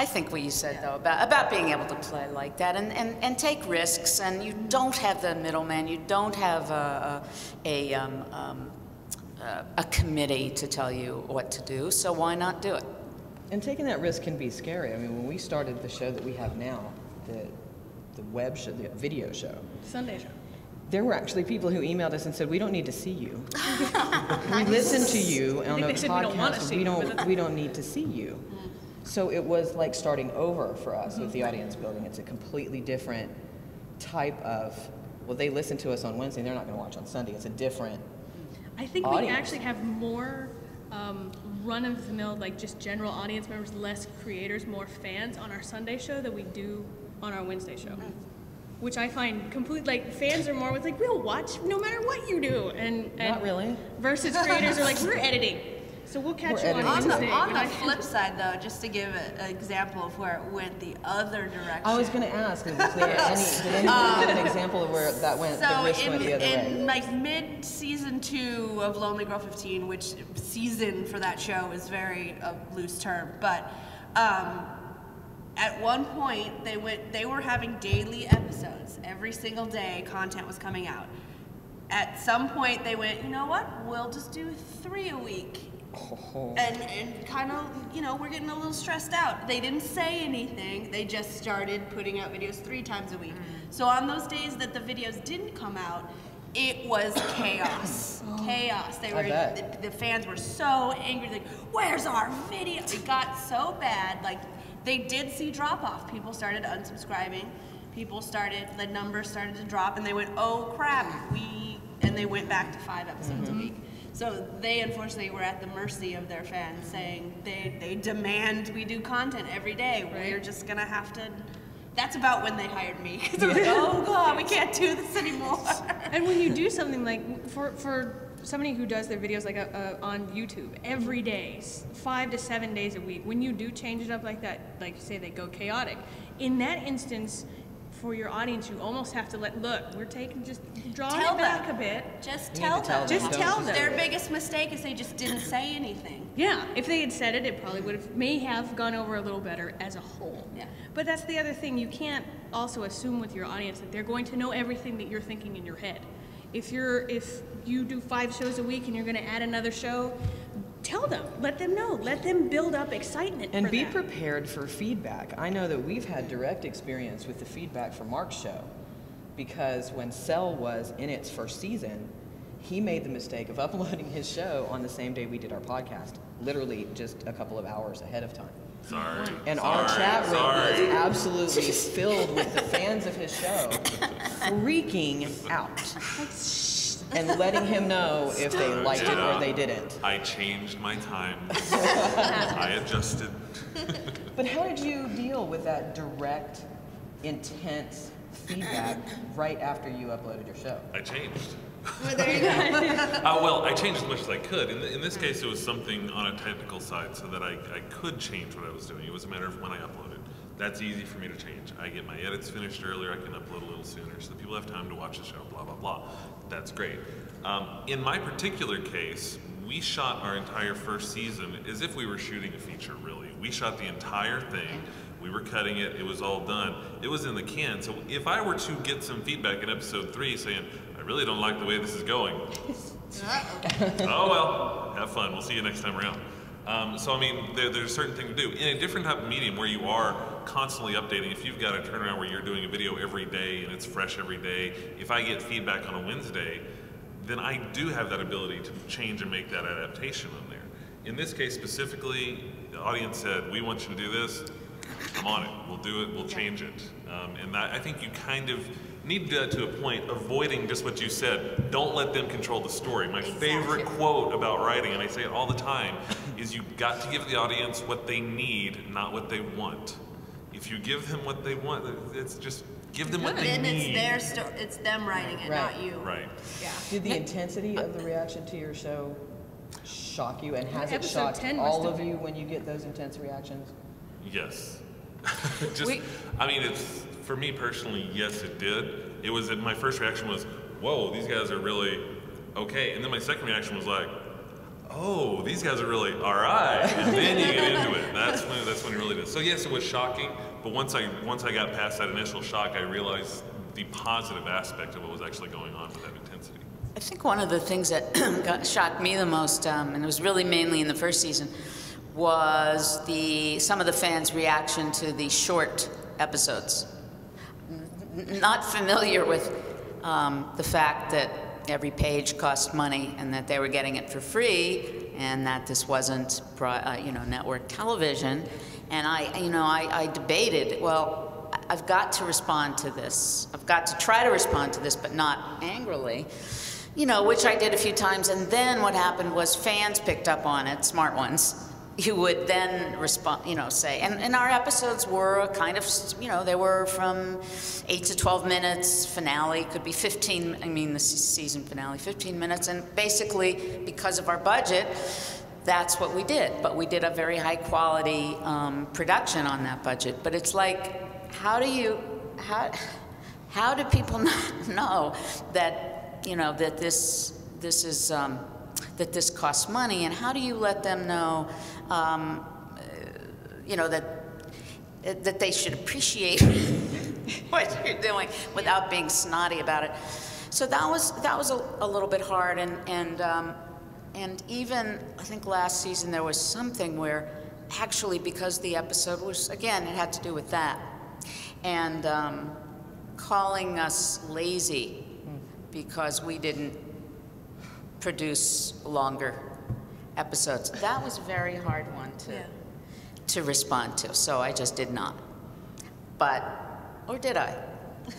[SPEAKER 2] think what you said though about being able to play like that and take risks, and you don't have the middleman, you don't have a committee to tell you what to do, so why not do it?
[SPEAKER 1] And taking that risk can be scary. I mean, when we started the show that we have now, the web show, the video show,
[SPEAKER 6] Sunday show,
[SPEAKER 1] there were actually people who emailed us and said, we don't need to see you. We listen to you on a podcast, we don't need to see you. So it was like starting over for us with the audience building. It's a completely different type of, well, they listen to us on Wednesday, they're not going to watch on Sunday. It's a different
[SPEAKER 6] I think
[SPEAKER 1] audience.
[SPEAKER 6] We actually have more run-of-the-mill, like just general audience members, less creators, more fans on our Sunday show than we do on our Wednesday show. which I find like fans are more with like, we'll watch no matter what you do, and
[SPEAKER 1] Not really.
[SPEAKER 6] Versus creators are like, we're editing, so we'll catch you on Wednesday.
[SPEAKER 3] On the flip side, though, just to give an example of where it went the other direction.
[SPEAKER 1] I was going to ask, did anybody have an example of where that went, the wrist went the other way?
[SPEAKER 3] In like mid-season 2 of Lonely Girl 15, which season for that show is very a loose term, but at one point they were having daily episodes. Every single day content was coming out. At some point they went, you know what, we'll just do 3 a week. And kind of, you know, we're getting a little stressed out. They didn't say anything. They just started putting out videos 3 times a week. So on those days that the videos didn't come out, it was chaos. Chaos. They were the fans were so angry. Like, where's our video? It got so bad. Like, they did see drop off. People started unsubscribing. The numbers started to drop, and they went, oh crap, and they went back to 5 episodes a week. So they unfortunately were at the mercy of their fans, saying they demand we do content every day. Right. We're just gonna have to. That's about when they hired me. Because I was like, oh god, we can't do this anymore.
[SPEAKER 6] And when you do something like for somebody who does their videos like on YouTube every day, 5 to 7 days a week, when you do change it up like that, like you say they go chaotic, in that instance, for your audience, you almost have to we're taking, just drawing it back a bit.
[SPEAKER 3] Just tell them.
[SPEAKER 6] Just tell them.
[SPEAKER 3] Their biggest mistake is they just didn't say anything.
[SPEAKER 6] Yeah, if they had said it, it probably may have gone over a little better as a whole.
[SPEAKER 3] Yeah.
[SPEAKER 6] But that's the other thing, you can't also assume with your audience that they're going to know everything that you're thinking in your head. If you do 5 shows a week and you're going to add another show, tell them, let them know, let them build up excitement.
[SPEAKER 1] And
[SPEAKER 6] for
[SPEAKER 1] be
[SPEAKER 6] that.
[SPEAKER 1] prepared for feedback. I know that we've had direct experience with the feedback from Mark's show, because when Cell was in its first season, he made the mistake of uploading his show on the same day we did our podcast, literally just a couple of hours ahead of time.
[SPEAKER 4] Sorry.
[SPEAKER 1] And our chat room was absolutely filled with the fans of his show freaking out and letting him know if they liked it or they didn't.
[SPEAKER 4] I changed my time. I adjusted.
[SPEAKER 1] But how did you deal with that direct, intense feedback right after you uploaded your show?
[SPEAKER 4] I changed.
[SPEAKER 3] Well, there you go.
[SPEAKER 4] Well, I changed as much as I could. In this case, it was something on a technical side so that I could change what I was doing. It was a matter of when I uploaded. That's easy for me to change. I get my edits finished earlier, I can upload a little sooner so that people have time to watch the show, blah, blah, blah. That's great. In my particular case, we shot our entire first season as if we were shooting a feature, really. We shot the entire thing. We were cutting it. It was all done. It was in the can. So if I were to get some feedback in episode 3 saying, I really don't like the way this is going. Oh, well, have fun. We'll see you next time around. So, I mean, there's a certain thing to do. In a different type of medium where you are constantly updating, if you've got a turnaround where you're doing a video every day and it's fresh every day, if I get feedback on a Wednesday, then I do have that ability to change and make that adaptation on there. In this case specifically, the audience said, we want you to do this. I'm on it. We'll do it. We'll change it. And I think you kind of need to do that to a point, avoiding just what you said. Don't let them control the story. My favorite quote about writing, and I say it all the time, is you've got to give the audience what they need, not what they want. If you give them what they want, it's just give them what they
[SPEAKER 3] Then
[SPEAKER 4] need.
[SPEAKER 3] it's their story. It's them writing it, not you.
[SPEAKER 4] Right.
[SPEAKER 3] Yeah.
[SPEAKER 1] Did the intensity of the reaction to your show shock you, and has it
[SPEAKER 6] Episode
[SPEAKER 1] shocked
[SPEAKER 6] 10
[SPEAKER 1] all
[SPEAKER 6] must
[SPEAKER 1] of
[SPEAKER 6] have-
[SPEAKER 1] you when you get those intense reactions?
[SPEAKER 4] Yes. I mean, it's, for me personally, yes, it did. It was, my first reaction was, whoa, these guys are really okay. And then my second reaction was like, oh, these guys are really all right. And then you get into it. That's when it really did. So yes, it was shocking. But once I got past that initial shock, I realized the positive aspect of what was actually going on with that intensity.
[SPEAKER 2] I think one of the things that shocked me the most, and it was really mainly in the first season, was some of the fans' reaction to the short episodes. Not familiar with the fact that every page cost money and that they were getting it for free, and that this wasn't, network television. And I debated, well, I've got to respond to this. I've got to try to respond to this, but not angrily, which I did a few times. And then what happened was fans picked up on it, smart ones, who would then respond, say, and our episodes were kind of, they were from 8 to 12 minutes, finale could be 15, I mean the season finale, 15 minutes, and basically, because of our budget, that's what we did. But we did a very high quality production on that budget. But it's like, how do people not know that, you know, that this is, that this costs money, and how do you let them know, you know, that they should appreciate what you're doing without being snotty about it? So that was a little bit hard, and even I think last season there was something where actually, because the episode was, again, it had to do with that, and calling us lazy because we didn't produce longer episodes. That was a very hard one to respond to, so I just did not. But, or did I?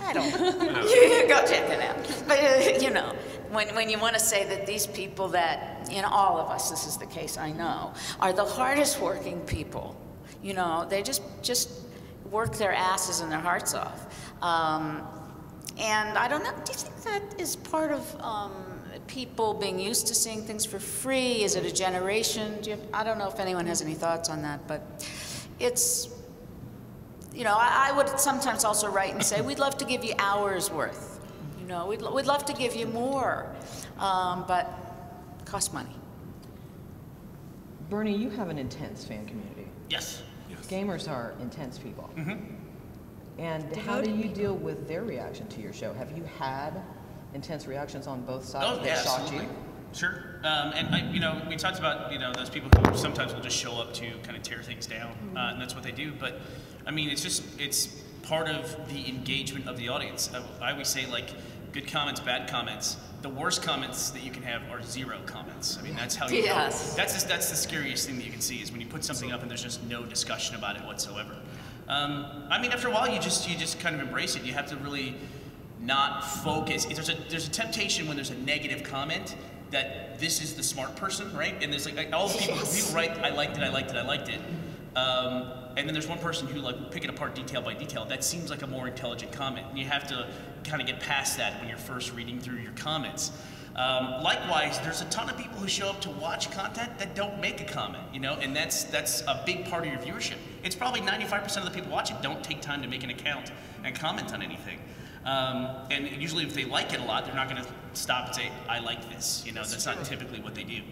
[SPEAKER 2] I don't know. You go check it out. But, you know, when you want to say that these people that, in all of us, this is the case, I know, are the hardest working people, you know, they just work their asses and their hearts off. And I don't know, do you think that is part of people being used to seeing things for free? Is it a generation? I don't know if anyone has any thoughts on that, but it's, you know, I would sometimes also write and say, we'd love to give you hours worth. You know, we'd love to give you more, but it costs money.
[SPEAKER 1] Burnie, you have an intense fan community.
[SPEAKER 5] Yes.
[SPEAKER 1] Gamers are intense people.
[SPEAKER 5] Mm-hmm.
[SPEAKER 1] And how do you deal with their reaction to your show? Have you had intense reactions on both sides that shocked you?
[SPEAKER 5] Sure. And you know, we talked about, you know, those people who sometimes will just show up to kind of tear things down, and that's what they do. But I mean, it's part of the engagement of the audience. I always say, like, good comments, bad comments. The worst comments that you can have are 0 comments. I mean, that's how you.
[SPEAKER 2] Yes.
[SPEAKER 5] That's the scariest thing that you can see, is when you put something up and there's just no discussion about it whatsoever. I mean, after a while, you just kind of embrace it. You have to really not focus. There's a temptation when there's a negative comment that this is the smart person, right? And there's like all the people write, I liked it. And then there's one person who like will pick it apart detail by detail. That seems like a more intelligent comment. And you have to kind of get past that when you're first reading through your comments. Likewise, there's a ton of people who show up to watch content that don't make a comment, you know, and that's a big part of your viewership. It's probably 95% of the people watching don't take time to make an account and comment on anything. And usually if they like it a lot, they're not going to stop and say, I like this, you know, that's not typically what they do.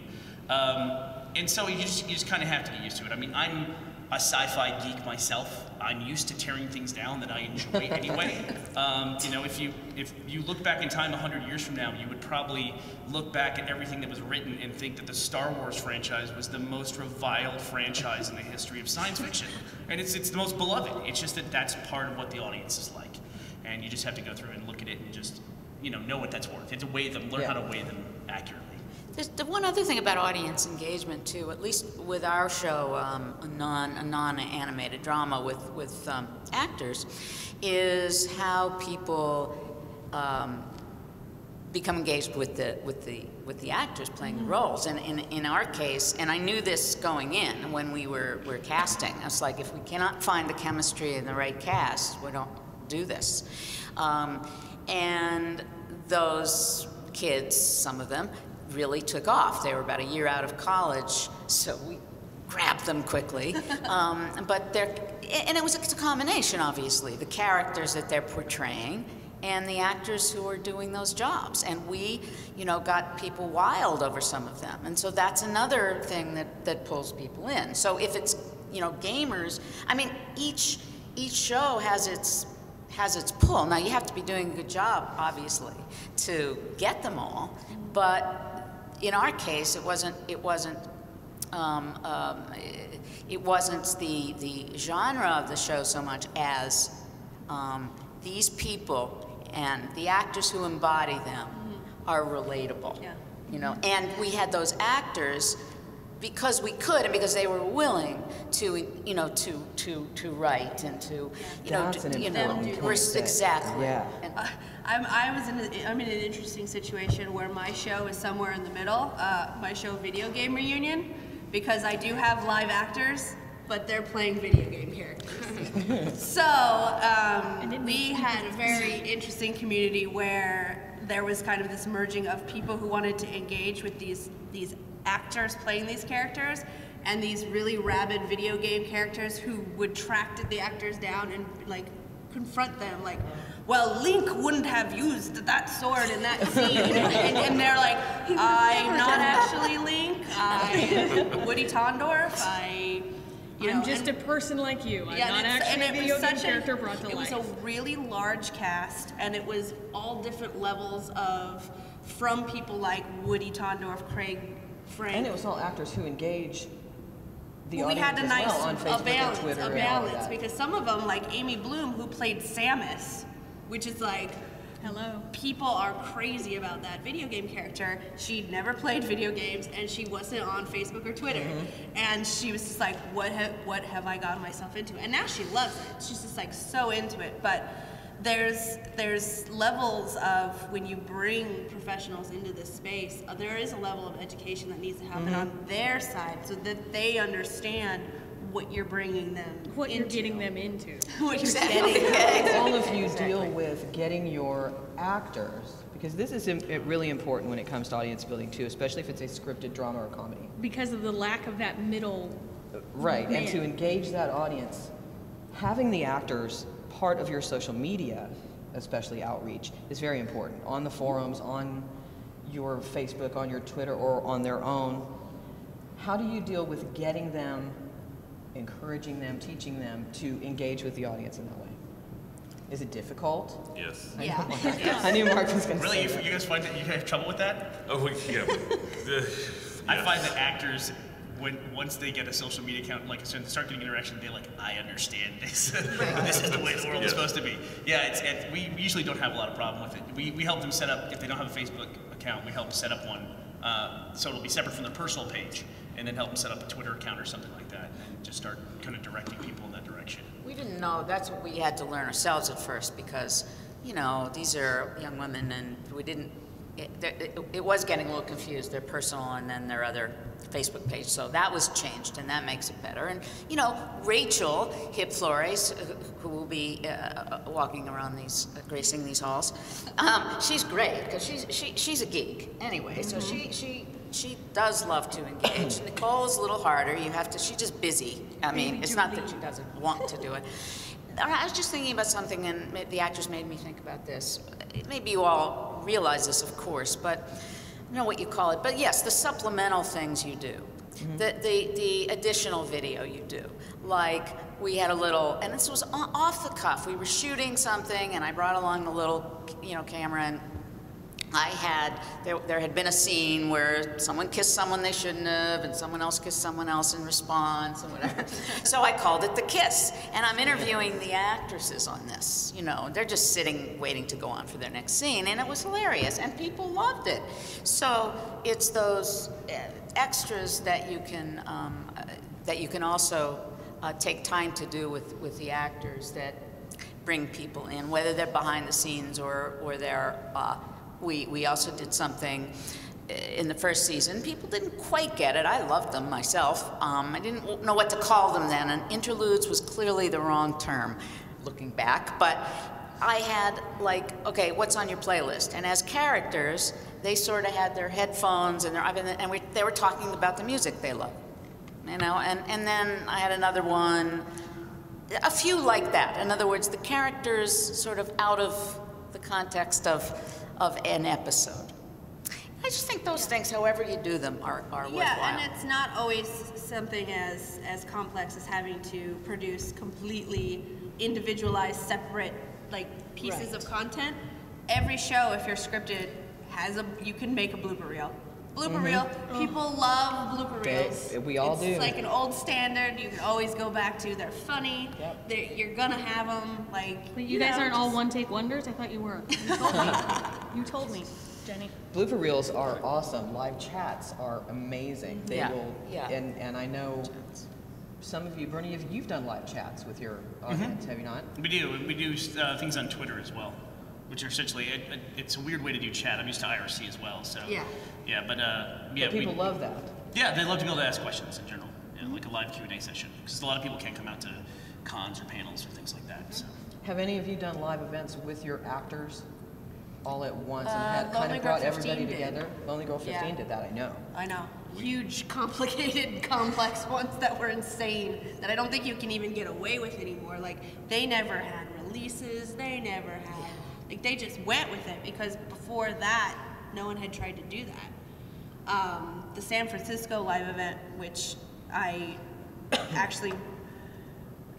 [SPEAKER 5] And so you just kind of have to get used to it. I mean, I'm a sci-fi geek myself. I'm used to tearing things down that I enjoy anyway. You know, if you look back in time 100 years from now, you would probably look back at everything that was written and think that the Star Wars franchise was the most reviled franchise in the history of science fiction. And it's the most beloved. It's just that that's part of what the audience is like. And you just have to go through and look at it and just, you know what that's worth. You have to weigh them, learn how to weigh them accurately.
[SPEAKER 2] There's the one other thing about audience engagement too, at least with our show, a non-animated drama with actors, is how people become engaged with the actors playing the roles. And in our case, and I knew this going in when we were casting, I was like, if we cannot find the chemistry in the right cast, we don't do this. And those kids, some of them, really took off. They were about a year out of college, so we grabbed them quickly. But it's a combination, obviously, the characters that they're portraying and the actors who are doing those jobs. And we, you know, got people wild over some of them. And so that's another thing that pulls people in. So if it's, you know, gamers, I mean, each show has its pull. Now you have to be doing a good job, obviously, to get them all. But in our case, it wasn't the genre of the show so much as these people and the actors who embody them are relatable. Yeah. You know, and we had those actors because we could and because they were willing to, you know, to write and to, you know, exactly.
[SPEAKER 1] Yeah.
[SPEAKER 3] And I'm in an interesting situation where my show is somewhere in the middle. My show, Video Game Reunion, because I do have live actors but they're playing video game characters. So we had a very interesting community where there was kind of this merging of people who wanted to engage with these actors playing these characters, and these really rabid video game characters who would track the actors down and like confront them, like, well, Link wouldn't have used that sword in that scene, and they're like, I'm not actually Link, I'm Woody Tondorf,
[SPEAKER 6] I'm just a person like you. I'm not actually a video game character brought to life.
[SPEAKER 3] It was a really large cast, and it was all different levels of, from people like Woody Tondorf, Craig, Frank.
[SPEAKER 1] And it was all actors who engage the
[SPEAKER 3] we
[SPEAKER 1] audience
[SPEAKER 3] had a
[SPEAKER 1] as
[SPEAKER 3] nice
[SPEAKER 1] well on Facebook and Twitter and all of that.
[SPEAKER 3] because some of them, like Amy Bloom, who played Samus, which is like,
[SPEAKER 6] hello.
[SPEAKER 3] People are crazy about that video game character. She'd never played video games, and she wasn't on Facebook or Twitter. And she was just like, what have I gotten myself into? And now she loves it. She's just like so into it. But there's levels of, when you bring professionals into this space, there is a level of education that needs to happen on their side so that they understand what you're bringing them
[SPEAKER 6] What you're getting them into.
[SPEAKER 3] what you're getting.
[SPEAKER 1] All of you deal with getting your actors, because this is really important when it comes to audience building too, especially if it's a scripted drama or comedy.
[SPEAKER 6] Because of the lack of that middle.
[SPEAKER 1] Right, and
[SPEAKER 6] man.
[SPEAKER 1] to engage that audience, having the actors part of your social media, especially outreach, is very important. On the forums, on your Facebook, on your Twitter, or on their own. How do you deal with getting them, encouraging them, teaching them to engage with the audience in that way? Is it difficult?
[SPEAKER 4] Yes.
[SPEAKER 1] I knew Mark was going to
[SPEAKER 5] Really,
[SPEAKER 1] say
[SPEAKER 5] you guys find that you have trouble with that?
[SPEAKER 4] Oh, yeah.
[SPEAKER 5] I find that actors, once they get a social media account, like start getting interaction, they're like, I understand this. This is the way the world is supposed to be. Yeah, we usually don't have a lot of problem with it. We help them set up, if they don't have a Facebook account, we help them set up one so it'll be separate from their personal page, and then help them set up a Twitter account or something like that, and just start kind of directing people in that direction.
[SPEAKER 2] We didn't know. That's what we had to learn ourselves at first because, you know, these are young women and we didn't, it was getting a little confused, their personal and then their other Facebook page. So that was changed and that makes it better. And, you know, Rachel Hip Flores, who will be walking around these, gracing these halls, she's great because she's a geek anyway. So she does love to engage. Nicole's a little harder. You have to, she's just busy. I mean, it's not that she doesn't want to do it. I was just thinking about something, and the actors made me think about this. Maybe you all realize this, of course, but I don't know what you call it. But yes, the supplemental things you do, the additional video you do. Like we had a little, and this was off the cuff. We were shooting something, and I brought along the little, camera, and there had been a scene where someone kissed someone they shouldn't have, and someone else kissed someone else in response, and whatever. So I called it The Kiss, and I'm interviewing the actresses on this. They're just sitting, waiting to go on for their next scene, and it was hilarious, and people loved it. So it's those extras that you can also take time to do with the actors that bring people in, whether they're behind the scenes or they're. We also did something in the first season. People didn't quite get it. I loved them myself. I didn't know what to call them then, and interludes was clearly the wrong term, looking back. But I had okay, what's on your playlist? And as characters, they sort of had their headphones and they were talking about the music they love, and then I had another one, a few like that. In other words, the characters sort of out of the context of an episode. I just think those things, however you do them, are worthwhile.
[SPEAKER 3] Yeah, and it's not always something as complex as having to produce completely individualized, separate pieces of content. Every show, if you're scripted, you can make a blooper reel. Blooper reel, people love blooper reels.
[SPEAKER 1] We all do.
[SPEAKER 3] It's like an old standard you can always go back to. They're funny.
[SPEAKER 1] Yep.
[SPEAKER 3] You're gonna have them.
[SPEAKER 6] But you guys aren't all one-take wonders? I thought you were. You told me. You told me, Jenny.
[SPEAKER 1] Blooper reels are awesome. Live chats are amazing. They will, and I know some of you, Burnie, you've done live chats with your audience, have you not?
[SPEAKER 5] We do. We do things on Twitter as well, which are essentially, it's a weird way to do chat. I'm used to IRC as well, so. But
[SPEAKER 1] people love that.
[SPEAKER 5] Yeah, they love to be able to ask questions in general. like a live Q&A session, because a lot of people can't come out to cons or panels or things like that. So.
[SPEAKER 1] Have any of you done live events with your actors all at once and had kind
[SPEAKER 3] Lonely
[SPEAKER 1] of
[SPEAKER 3] Girl
[SPEAKER 1] brought everybody
[SPEAKER 3] 15 did.
[SPEAKER 1] together? Lonely Girl 15
[SPEAKER 3] Yeah.
[SPEAKER 1] did that, I know.
[SPEAKER 3] I know. Huge, complicated, complex ones that were insane that I don't think you can even get away with anymore. Like, they never had releases, they never had, like, they just went with it because before that, no one had tried to do that. The San Francisco live event, which I actually,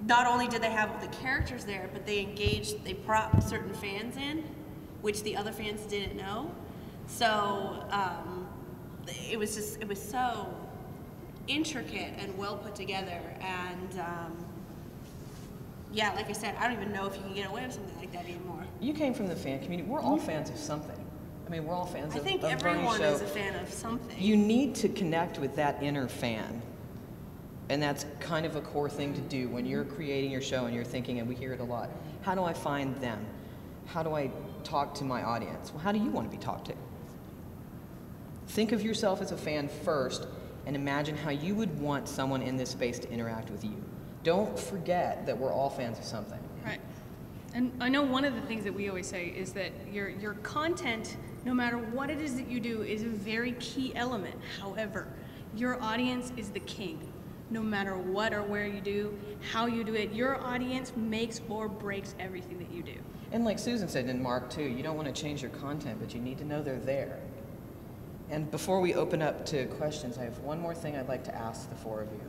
[SPEAKER 3] not only did they have the characters there, but they brought certain fans in, which the other fans didn't know. So it was so intricate and well put together. And yeah, like I said, I don't even know if you can get away with something like that anymore.
[SPEAKER 1] You came from the fan community. We're all fans of something. I mean, we're all fans
[SPEAKER 3] I
[SPEAKER 1] of
[SPEAKER 3] think
[SPEAKER 1] Burnie
[SPEAKER 3] everyone
[SPEAKER 1] show.
[SPEAKER 3] is a fan of something.
[SPEAKER 1] You need to connect with that inner fan. And that's kind of a core thing to do when you're creating your show and you're thinking, and we hear it a lot, how do I find them? How do I talk to my audience? Well, how do you want to be talked to? Think of yourself as a fan first and imagine how you would want someone in this space to interact with you. Don't forget that we're all fans of something.
[SPEAKER 6] Right. And I know one of the things that we always say is that your content, no matter what it is that you do, is a very key element. However, your audience is the king. No matter what or where you do, how you do it, your audience makes or breaks everything that you do.
[SPEAKER 1] And like Susan said, and Mark too, you don't want to change your content, but you need to know they're there. And before we open up to questions, I have one more thing I'd like to ask the four of you.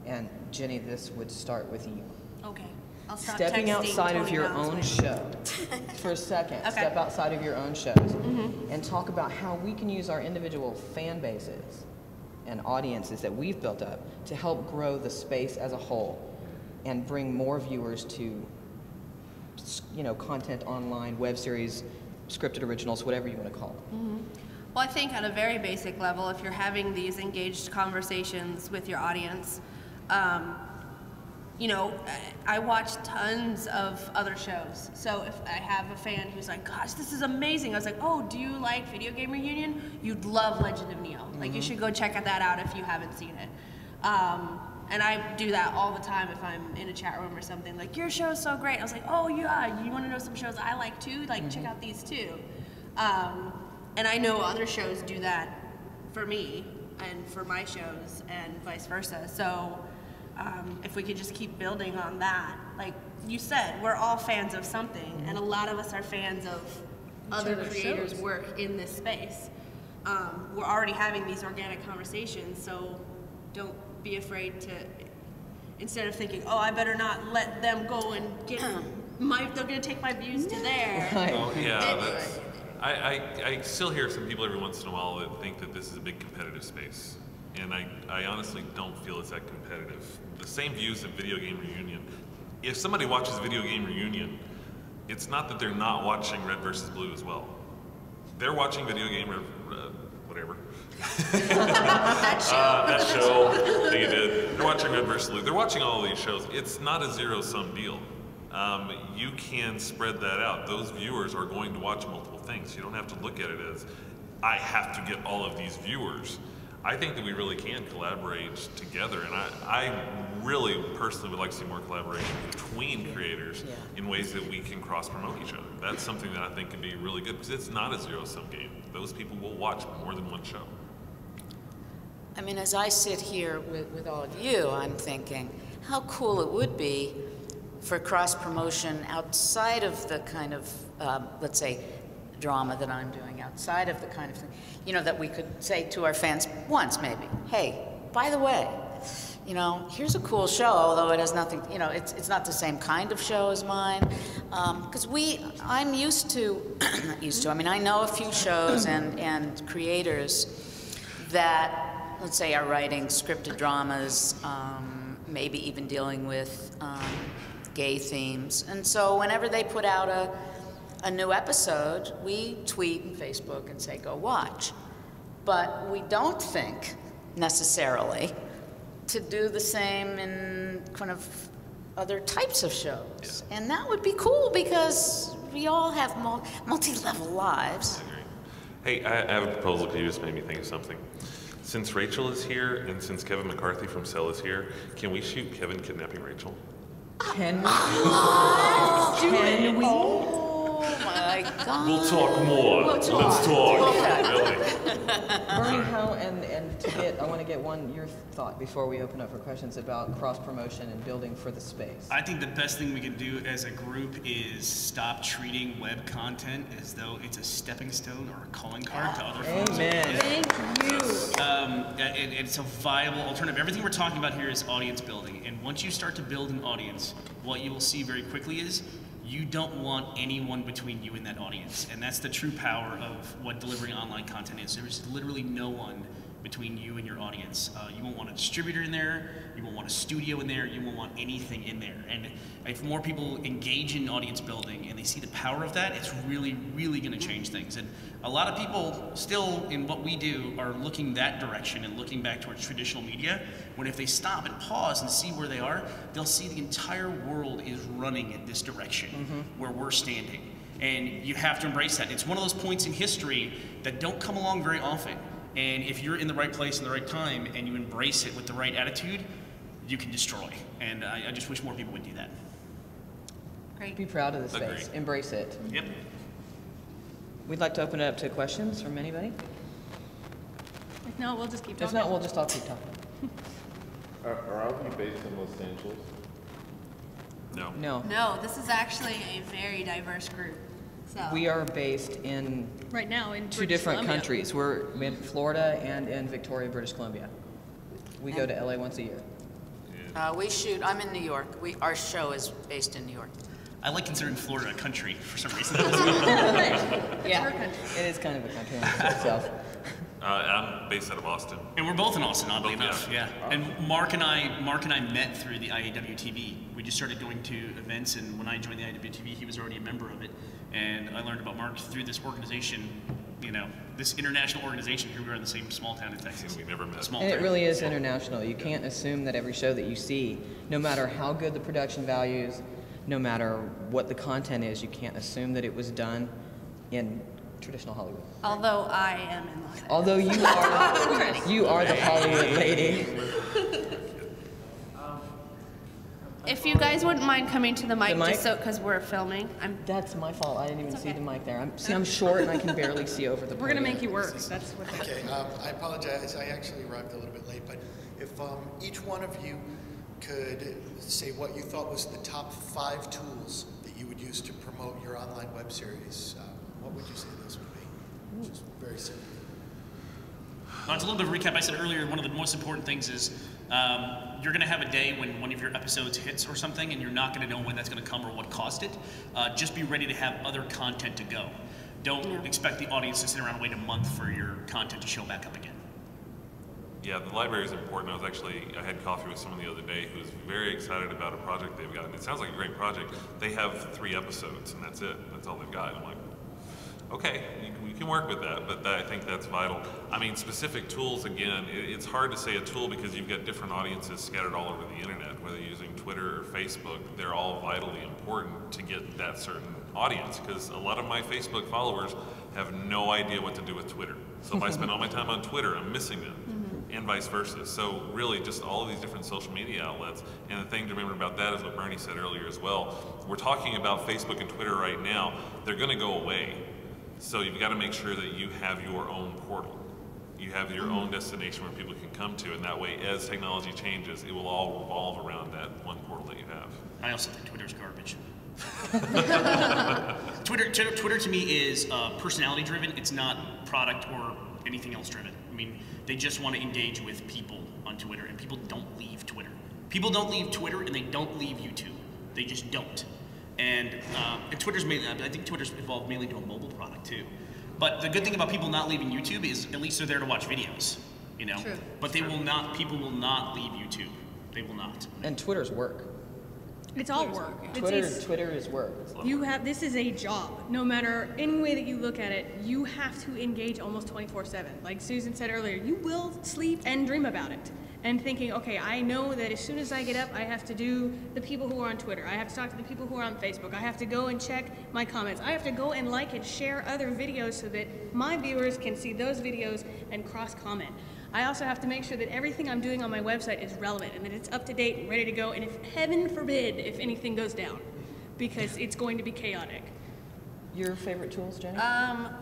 [SPEAKER 1] And Jenni, this would start with you.
[SPEAKER 3] Okay. I'll stop
[SPEAKER 1] Stepping
[SPEAKER 3] texting
[SPEAKER 1] outside of
[SPEAKER 3] Tony
[SPEAKER 1] your
[SPEAKER 3] Robbins
[SPEAKER 1] own
[SPEAKER 3] with-
[SPEAKER 1] show for a second.
[SPEAKER 3] Okay.
[SPEAKER 1] Step outside of your own shows and talk about how we can use our individual fan bases and audiences that we've built up to help grow the space as a whole and bring more viewers to, you know, content online, web series, scripted originals, whatever you want to call it.
[SPEAKER 3] Well, I think at a very basic level, if you're having these engaged conversations with your audience, you know, I watch tons of other shows. So if I have a fan who's like, gosh, this is amazing. I was like, oh, do you like Video Game Reunion? You'd love Legend of Neo. Like, you should go check that out if you haven't seen it. And I do that all the time if I'm in a chat room or something. Like, your show's so great. I was like, oh, yeah, you want to know some shows I like too? Like, check out these too. And I know other shows do that for me and for my shows and vice versa. So if we could just keep building on that, like you said, we're all fans of something, and a lot of us are fans of other creators' work in this space. We're already having these organic conversations, so don't be afraid to, instead of thinking, oh, I better not let them go and get they're gonna take my views to there.
[SPEAKER 4] Oh, yeah, that's, I still hear some people every once in a while that think that this is a big competitive space. And I honestly don't feel it's that competitive. The same views of Video Game Reunion. If somebody watches Video Game Reunion, it's not that they're not watching Red versus Blue as well. They're watching Video Game, whatever. that show that you did. They're watching Red versus Blue. They're watching all of these shows. It's not a zero-sum deal. You can spread that out. Those viewers are going to watch multiple things. You don't have to look at it as, I have to get all of these viewers. I think that we really can collaborate together, and I really personally would like to see more collaboration between creators in ways that we can cross-promote each other. That's something that I think could be really good, because it's not a zero-sum game. Those people will watch more than one show.
[SPEAKER 2] I mean, as I sit here with all of you, I'm thinking how cool it would be for cross-promotion outside of the kind of, let's say, drama that I'm doing, outside of the kind of thing, you know, that we could say to our fans once maybe, hey, by the way, you know, here's a cool show, although it has nothing, you know, it's not the same kind of show as mine, because I'm used to, I mean, I know a few shows and creators that, let's say, are writing scripted dramas, maybe even dealing with gay themes, and so whenever they put out a new episode, we tweet and Facebook and say, go watch. But we don't think, necessarily, to do the same in kind of other types of shows. Yeah. And that would be cool, because we all have multi-level lives.
[SPEAKER 4] I agree. Hey, I have a proposal, because you just made me think of something. Since Rachel is here and since Kevin McCarthy from Cell is here, can we shoot Kevin kidnapping Rachel?
[SPEAKER 1] Can we? Can we?
[SPEAKER 2] Oh my God.
[SPEAKER 4] We'll talk more. Let's talk. Really.
[SPEAKER 1] Burnie, how, and to get, I want to get your thought before we open up for questions about cross-promotion and building for the space.
[SPEAKER 5] I think the best thing we can do as a group is stop treating web content as though it's a stepping stone or a calling card to other forms.
[SPEAKER 1] Amen.
[SPEAKER 6] Thank you.
[SPEAKER 5] It's a viable alternative. Everything we're talking about here is audience building. And once you start to build an audience, what you will see very quickly is you don't want anyone between you and that audience. And that's the true power of what delivering online content is. There's literally no one between you and your audience. You won't want a distributor in there, you won't want a studio in there, you won't want anything in there. And if more people engage in audience building and they see the power of that, it's really, really gonna change things. And a lot of people still, in what we do, are looking that direction and looking back towards traditional media, when if they stop and pause and see where they are, they'll see the entire world is running in this direction where we're standing. And you have to embrace that. It's one of those points in history that don't come along very often. And if you're in the right place in the right time and you embrace it with the right attitude, you can destroy. And I just wish more people would do that.
[SPEAKER 3] Great.
[SPEAKER 1] Be proud of the space.
[SPEAKER 4] Agreed.
[SPEAKER 1] Embrace it.
[SPEAKER 5] Yep.
[SPEAKER 1] We'd like to open it up to questions from anybody.
[SPEAKER 6] If not, we'll just keep
[SPEAKER 1] If
[SPEAKER 6] talking.
[SPEAKER 1] not, we'll just all keep talking.
[SPEAKER 7] Are all of you based in Los Angeles?
[SPEAKER 4] No.
[SPEAKER 1] No.
[SPEAKER 3] No, this is actually a very diverse group. So
[SPEAKER 1] We are based in
[SPEAKER 6] Right now in
[SPEAKER 1] two
[SPEAKER 6] British
[SPEAKER 1] different
[SPEAKER 6] Columbia.
[SPEAKER 1] countries. We're in Florida and in Victoria, British Columbia. We go to LA once a year.
[SPEAKER 2] We shoot, I'm in New York. Our show is based in New York.
[SPEAKER 5] I like considering Florida a country for some reason.
[SPEAKER 1] Yeah, it is kind of a country unto itself.
[SPEAKER 4] I'm based out of Austin.
[SPEAKER 5] And we're both in Austin, oddly
[SPEAKER 4] Both,
[SPEAKER 5] enough.
[SPEAKER 4] yeah.
[SPEAKER 5] Yeah. And Mark and I met through the IAWTV. We just started going to events, and when I joined the IAWTV, he was already a member of it. And I learned about Mark through this organization, this international organization. Here we are in the same small town in Texas.
[SPEAKER 4] We never met.
[SPEAKER 5] Small
[SPEAKER 1] And it
[SPEAKER 5] town.
[SPEAKER 1] really is international. You can't assume that every show that you see, no matter how good the production values, no matter what the content is, you can't assume that it was done in traditional Hollywood.
[SPEAKER 3] although I am in Los Angeles.
[SPEAKER 1] Although you are the Hollywood lady.
[SPEAKER 3] If you guys wouldn't mind coming to the mic,
[SPEAKER 1] mic?
[SPEAKER 3] just so because we're filming,
[SPEAKER 1] That's my fault. I didn't even see
[SPEAKER 3] okay.
[SPEAKER 1] the mic there. I'm short and I can barely see over the
[SPEAKER 6] We're gonna
[SPEAKER 1] podium.
[SPEAKER 6] make you work. That's what.
[SPEAKER 8] Okay, I apologize, I actually arrived a little bit late, but if each one of you could say what you thought was the top 5 tools that you would use to promote your online web series, what would you say those would be? Just very simple.
[SPEAKER 5] It's a little bit of a recap. I said earlier, one of the most important things is you're going to have a day when one of your episodes hits or something, and you're not going to know when that's going to come or what caused it. Just be ready to have other content to go. Don't expect the audience to sit around and wait a month for your content to show back up again.
[SPEAKER 4] Yeah, the library is important. I had coffee with someone the other day who was very excited about a project they've got. And it sounds like a great project. They have 3 episodes, and that's it. That's all they've got. And I'm like, okay, you can work with that, but I think that's vital. I mean, specific tools, again, it's hard to say a tool because you've got different audiences scattered all over the internet, whether you're using Twitter or Facebook. They're all vitally important to get that certain audience, because a lot of my Facebook followers have no idea what to do with Twitter. So if I spend all my time on Twitter, I'm missing them, and vice versa. So really just all of these different social media outlets. And the thing to remember about that is what Burnie said earlier as well. We're talking about Facebook and Twitter right now. They're gonna go away. So you've got to make sure that you have your own portal. You have your own destination where people can come to, and that way, as technology changes, it will all revolve around that one portal that you have.
[SPEAKER 5] I also think Twitter's garbage. Twitter to me is personality driven. It's not product or anything else driven. I mean, they just want to engage with people on Twitter, and people don't leave Twitter. People don't leave Twitter, and they don't leave YouTube. They just don't. And Twitter's mainly, I think Twitter's evolved mainly to a mobile product too. But the good thing about people not leaving YouTube is at least they're there to watch videos,
[SPEAKER 3] True.
[SPEAKER 5] But they will not, people will not leave YouTube. They will not.
[SPEAKER 1] And Twitter's work.
[SPEAKER 6] It's all work.
[SPEAKER 1] Twitter is work.
[SPEAKER 6] This is a job. No matter any way that you look at it, you have to engage almost 24/7. Like Susan said earlier, you will sleep and dream about it. And thinking, okay, I know that as soon as I get up, I have to do the people who are on Twitter. I have to talk to the people who are on Facebook. I have to go and check my comments. I have to go and like and share other videos so that my viewers can see those videos and cross-comment. I also have to make sure that everything I'm doing on my website is relevant and that it's up to date and ready to go, and if heaven forbid if anything goes down, because it's going to be chaotic.
[SPEAKER 1] Your favorite tools, Jenni?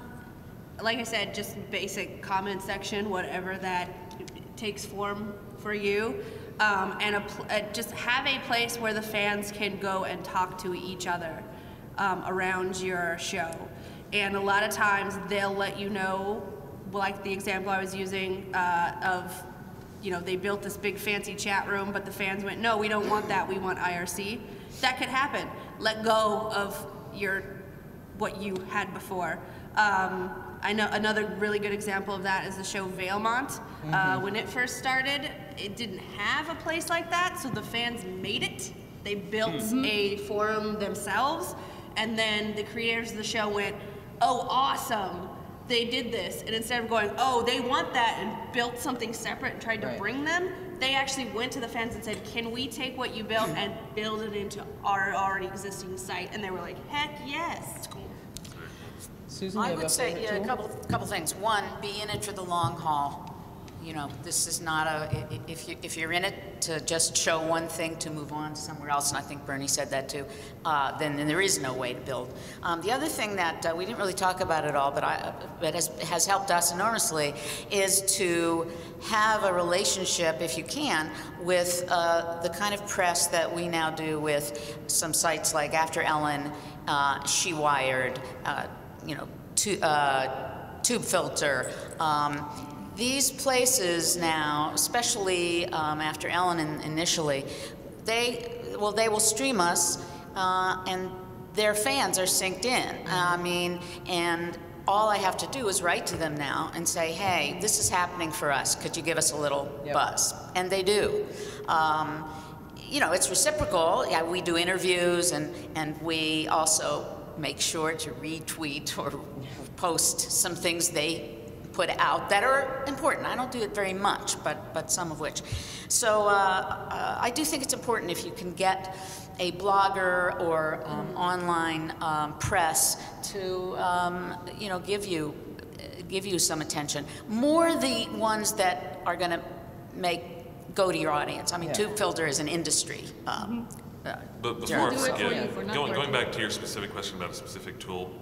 [SPEAKER 3] Like I said, just basic comment section, whatever that takes form for you. And just have a place where the fans can go and talk to each other around your show. And a lot of times they'll let you know, like the example I was using of, you know, they built this big fancy chat room, but the fans went, no, we don't want that, we want IRC. That could happen. Let go of what you had before. I know another really good example of that is the show Valemont. When it first started, it didn't have a place like that, so the fans made it. They built a forum themselves, and then the creators of the show went, oh, awesome, they did this. And instead of going, oh, they want that, and built something separate and tried to bring them, they actually went to the fans and said, can we take what you built and build it into our already existing site? And they were like, heck yes. That's cool.
[SPEAKER 1] Susan,
[SPEAKER 2] I would say, yeah, a couple things. One, be in it for the long haul. You know, this is not if you're in it to just show one thing to move on to somewhere else, and I think Burnie said that too, then there is no way to build. The other thing that we didn't really talk about at all, but has helped us enormously, is to have a relationship, if you can, with the kind of press that we now do with some sites like After Ellen, She Wired, you know, Tube Filter. These places now, especially after Ellen initially, they will stream us, and their fans are synced in. I mean, and all I have to do is write to them now and say, hey, this is happening for us. Could you give us a little buzz? And they do. You know, it's reciprocal. Yeah, we do interviews, and we also make sure to retweet or post some things they put out that are important. I don't do it very much, but some of which. So I do think it's important if you can get a blogger or online press to you know, give you some attention. More the ones that are going to go to your audience. I mean, Tube Filter is an industry.
[SPEAKER 4] But before I forget, going back to your specific question about a specific tool,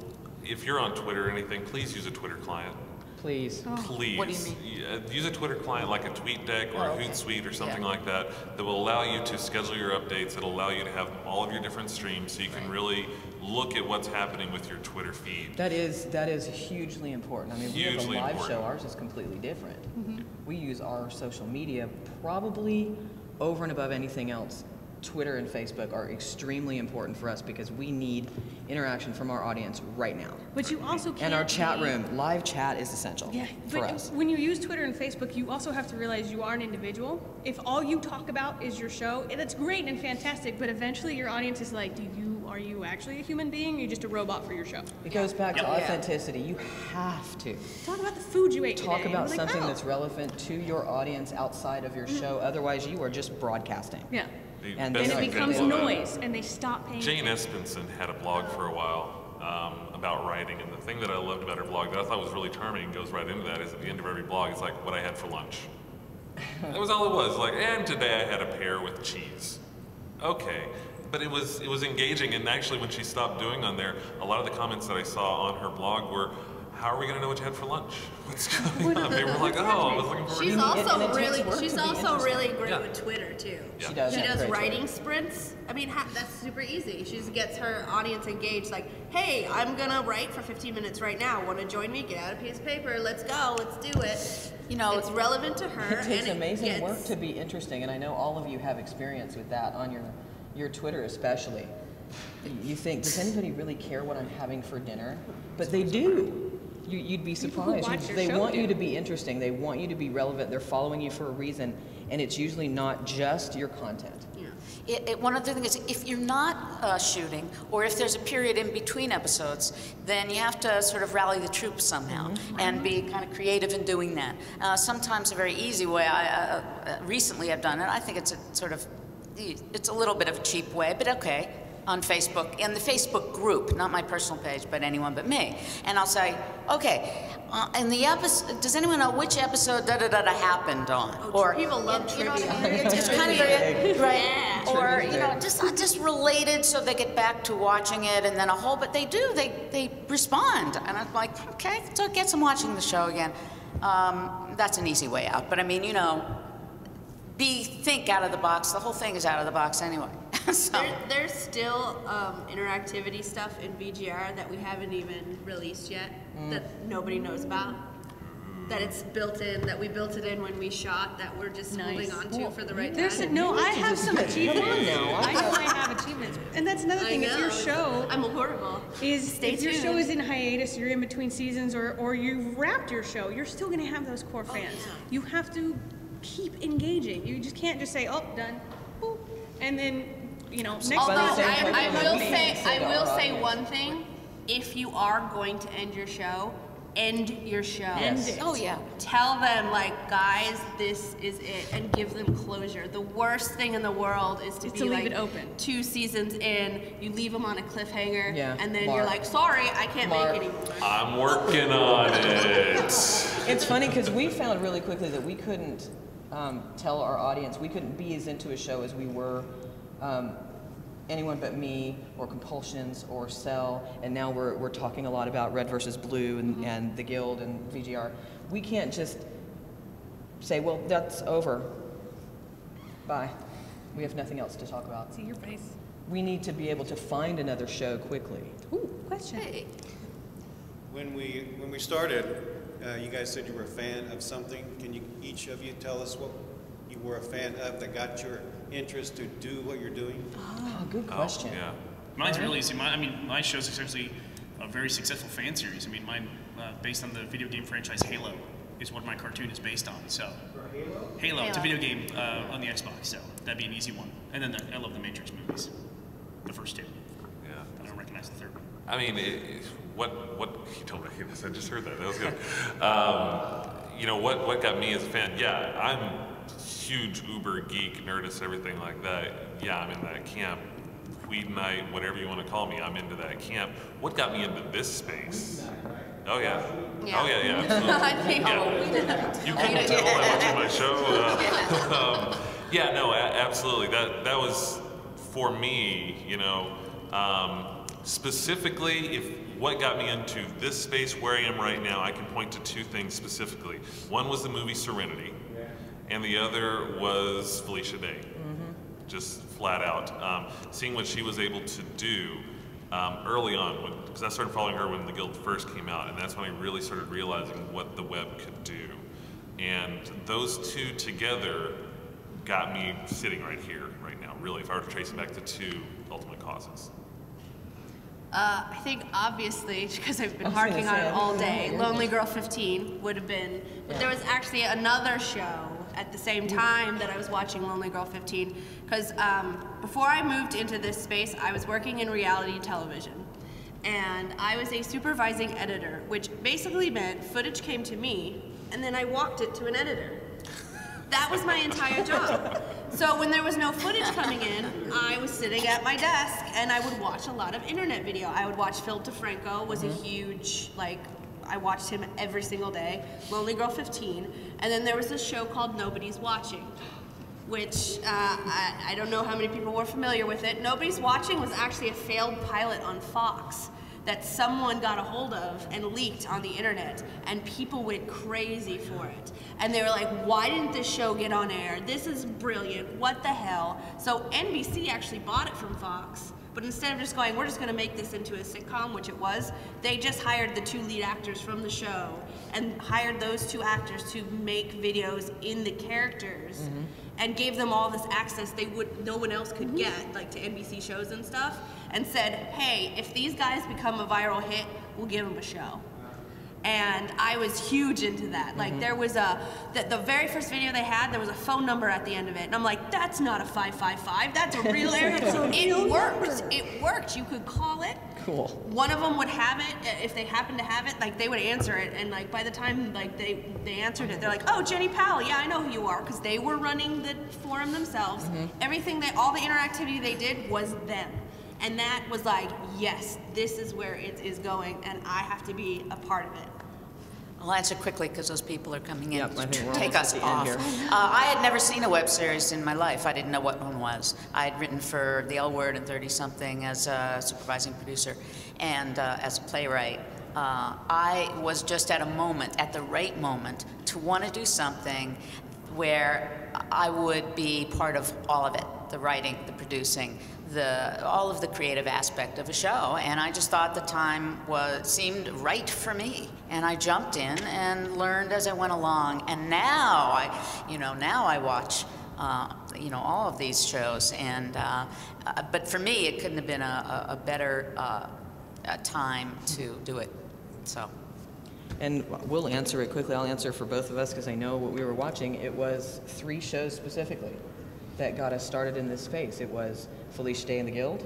[SPEAKER 4] if you're on Twitter or anything, please use a Twitter client.
[SPEAKER 1] Please.
[SPEAKER 4] Please.
[SPEAKER 2] What do you mean?
[SPEAKER 4] Use a Twitter client like a TweetDeck or a Hootsuite or something like that will allow you to schedule your updates, that'll allow you to have all of your different streams so you can really look at what's happening with your Twitter feed.
[SPEAKER 1] That is hugely important. I mean, we have a live show. Ours is completely different. We use our social media probably over and above anything else. Twitter and Facebook are extremely important for us because we need interaction from our audience right now.
[SPEAKER 6] But you also can't.
[SPEAKER 1] And our chat room, live chat is essential for us.
[SPEAKER 6] When you use Twitter and Facebook, you also have to realize you are an individual. If all you talk about is your show, it's great and fantastic, but eventually your audience is like, are you actually a human being or are you just a robot for your show?
[SPEAKER 1] It goes back to authenticity. You have to.
[SPEAKER 6] Talk about the food you ate today.
[SPEAKER 1] Talk about something that's relevant to your audience outside of your show. Otherwise, you are just broadcasting.
[SPEAKER 6] Yeah.
[SPEAKER 1] And
[SPEAKER 6] then it becomes noise, and they stop paying
[SPEAKER 4] Jane Espenson had a blog for a while about writing, and the thing that I loved about her blog that I thought was really charming and goes right into that is at the end of every blog, it's like, what I had for lunch. That was all it was. Like, and today I had a pear with cheese. Okay. But it was engaging, and actually when she stopped doing on there, a lot of the comments that I saw on her blog were, how are we going to know what you had for lunch? What's going on? They were like, oh, I was looking forward to it.
[SPEAKER 3] She's also really great with Twitter too.
[SPEAKER 1] Yeah. She does
[SPEAKER 3] writing sprints. I mean, that's super easy. She just gets her audience engaged. Like, hey, I'm gonna write for 15 minutes right now. Want to join me? Get out a piece of paper. Let's go. Let's do it. You know, it's relevant to her.
[SPEAKER 1] It takes amazing work to be interesting, and I know all of you have experience with that on your Twitter especially. You think, does anybody really care what I'm having for dinner? But they do. You'd be surprised. They want you to be interesting. They want you to be relevant. They're following you for a reason, and it's usually not just your content.
[SPEAKER 2] Yeah. One other thing is, if you're not shooting, or if there's a period in between episodes, then you have to sort of rally the troops somehow and be kind of creative in doing that. Sometimes a very easy way, recently I've done it, I think it's a sort of, it's a little bit of a cheap way, but okay. on Facebook, in the Facebook group, not my personal page, but anyone but me. And I'll say, okay, in the episode, does anyone know which episode da-da-da-da happened on?
[SPEAKER 3] Or people love trivia.
[SPEAKER 2] It's kind of very, right? Yeah. Or, you know, just related so they get back to watching it and then a whole, but they do, they respond. And I'm like, okay, so it gets them watching the show again. That's an easy way out. But I mean, you know, think out of the box. The whole thing is out of the box anyway. So.
[SPEAKER 3] There's still interactivity stuff in VGR that we haven't even released yet, that nobody knows about. That it's built in, that we built it in when we shot, that we're just holding on to for the right time.
[SPEAKER 6] No, I have some achievements. I know I have achievements. And that's another thing, if your show
[SPEAKER 3] I'm horrible.
[SPEAKER 6] If your show is in hiatus, you're in between seasons, or you've wrapped your show, you're still gonna have those core fans. Yeah. You have to keep engaging. You just can't just say, oh, done, boop, and then, you know, next
[SPEAKER 3] Although
[SPEAKER 6] time.
[SPEAKER 3] I will say one thing, if you are going to end your show, end your show.
[SPEAKER 6] Yes.
[SPEAKER 2] Oh yeah.
[SPEAKER 3] Tell them, like, guys, this is it, and give them closure. The worst thing in the world is to
[SPEAKER 6] leave
[SPEAKER 3] like
[SPEAKER 6] it open.
[SPEAKER 3] 2 seasons in, you leave them on a cliffhanger,
[SPEAKER 1] Mark.
[SPEAKER 3] and then you're like, sorry, I can't make anymore.
[SPEAKER 4] I'm working on it.
[SPEAKER 1] It's funny because we found really quickly that we couldn't tell our audience, we couldn't be as into a show as we were Anyone But Me or Compulsions or Cell, and now we're talking a lot about Red versus Blue and the Guild and VGR. We can't just say, well, that's over. Bye. We have nothing else to talk about.
[SPEAKER 6] See your face.
[SPEAKER 1] We need to be able to find another show quickly.
[SPEAKER 6] Ooh, question.
[SPEAKER 2] Hey.
[SPEAKER 9] When we started, you guys said you were a fan of something. Can you, each of you, tell us what you were a fan of that got your interest to do what you're doing?
[SPEAKER 1] Oh, good question.
[SPEAKER 4] Oh, yeah.
[SPEAKER 5] Mine's really easy. My show's essentially a very successful fan series. I mean, mine, based on the video game franchise Halo, is what my cartoon is based on. So, Halo. It's a video game on the Xbox, so that'd be an easy one. And then I love the Matrix movies, the first 2.
[SPEAKER 4] Yeah.
[SPEAKER 5] I don't recognize the third one.
[SPEAKER 4] I mean, what you told me this? I just heard that. That was good. You know what got me as a fan? Yeah, I'm huge uber geek, nerdist, everything like that. Yeah, I'm in that camp. Weed night, whatever you want to call me, I'm into that camp. What got me into this space? Oh yeah. Oh yeah. Absolutely.
[SPEAKER 3] I think
[SPEAKER 4] You couldn't tell by watching my show. Yeah, no, absolutely. That was for me. You know, specifically, what got me into this space where I am right now, I can point to 2 things specifically. One was the movie Serenity, and the other was Felicia Day. Just flat out. Seeing what she was able to do early on, because I started following her when the Guild first came out, and that's when I really started realizing what the web could do. And those 2 together got me sitting right here, right now, really, if I were to trace it back to 2 ultimate causes.
[SPEAKER 3] I think obviously, because I've been harking on it all day, Lonely Girl 15 would have been, but there was actually another show at the same time that I was watching Lonely Girl 15, because before I moved into this space, I was working in reality television, and I was a supervising editor, which basically meant footage came to me, and then I walked it to an editor. That was my entire job. So when there was no footage coming in, I was sitting at my desk and I would watch a lot of internet video. I would watch Phil DeFranco, was a huge, like, I watched him every single day. Lonely Girl 15. And then there was this show called Nobody's Watching, which I don't know how many people were familiar with it. Nobody's Watching was actually a failed pilot on Fox that someone got a hold of and leaked on the internet, and people went crazy for it. And they were like, why didn't this show get on air? This is brilliant, what the hell? So NBC actually bought it from Fox, but instead of just going, we're just gonna make this into a sitcom, which it was, they just hired the 2 lead actors from the show and hired those 2 actors to make videos in the characters and gave them all this access no one else could get, like to NBC shows and stuff, and said, hey, if these guys become a viral hit, we'll give them a show. And I was huge into that. Like there was the very first video they had, there was a phone number at the end of it. And I'm like, that's not a 555, that's a real area code. It worked, it worked. You could call it.
[SPEAKER 1] Cool.
[SPEAKER 3] One of them would have it, if they happened to have it, like they would answer it. And like by the time like they answered it, they're like, oh, Jenni Powell, yeah, I know who you are. Because they were running the forum themselves. Everything, all the interactivity they did was them. And that was like, yes, this is where it is going, and I have to be a part of it.
[SPEAKER 2] I'll answer quickly because those people are coming in
[SPEAKER 1] Yep, I think
[SPEAKER 2] to
[SPEAKER 1] we're
[SPEAKER 2] take
[SPEAKER 1] almost
[SPEAKER 2] us
[SPEAKER 1] at the end
[SPEAKER 2] off.
[SPEAKER 1] here.
[SPEAKER 2] I had never seen a web series in my life. I didn't know what one was. I had written for The L Word and 30-something as a supervising producer and as a playwright. I was just at the right moment, to want to do something where I would be part of all of it, the writing, the producing, all of the creative aspect of a show, and I just thought the time seemed right for me, and I jumped in and learned as I went along, and now I watch all of these shows, and but for me it couldn't have been a better time to do it. So.
[SPEAKER 1] And we'll answer it quickly. I'll answer for both of us because I know what we were watching. It was 3 shows specifically that got us started in this space. It was Felicia Day and the Guild,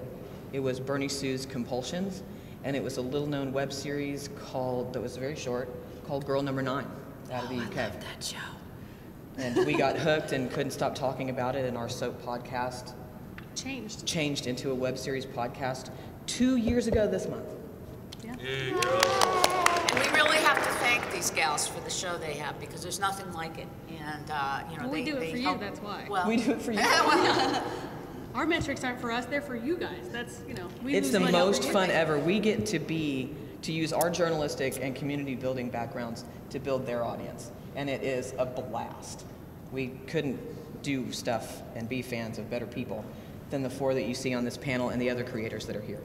[SPEAKER 1] it was Burnie Sue's Compulsions, and it was a little-known web series that was very short, called Girl Number 9 out of the UK.
[SPEAKER 2] I love that show.
[SPEAKER 1] And we got hooked and couldn't stop talking about it, and our soap podcast changed into a web series podcast 2 years ago this month.
[SPEAKER 4] Yeah, girl.
[SPEAKER 2] And we really have to thank these gals for the show they have, because there's nothing like it. And
[SPEAKER 6] Well, we do it for you, that's why.
[SPEAKER 2] Well,
[SPEAKER 1] We do it for you.
[SPEAKER 6] Our metrics aren't for us, they're for you guys. That's, we
[SPEAKER 1] It's
[SPEAKER 6] lose
[SPEAKER 1] the
[SPEAKER 6] money
[SPEAKER 1] most
[SPEAKER 6] over
[SPEAKER 1] fun
[SPEAKER 6] you.
[SPEAKER 1] ever. We get to use our journalistic and community building backgrounds to build their audience, and it is a blast. We couldn't do stuff and be fans of better people than the 4 that you see on this panel and the other creators that are here.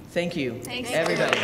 [SPEAKER 1] Thank you,
[SPEAKER 3] Thanks.
[SPEAKER 1] everybody.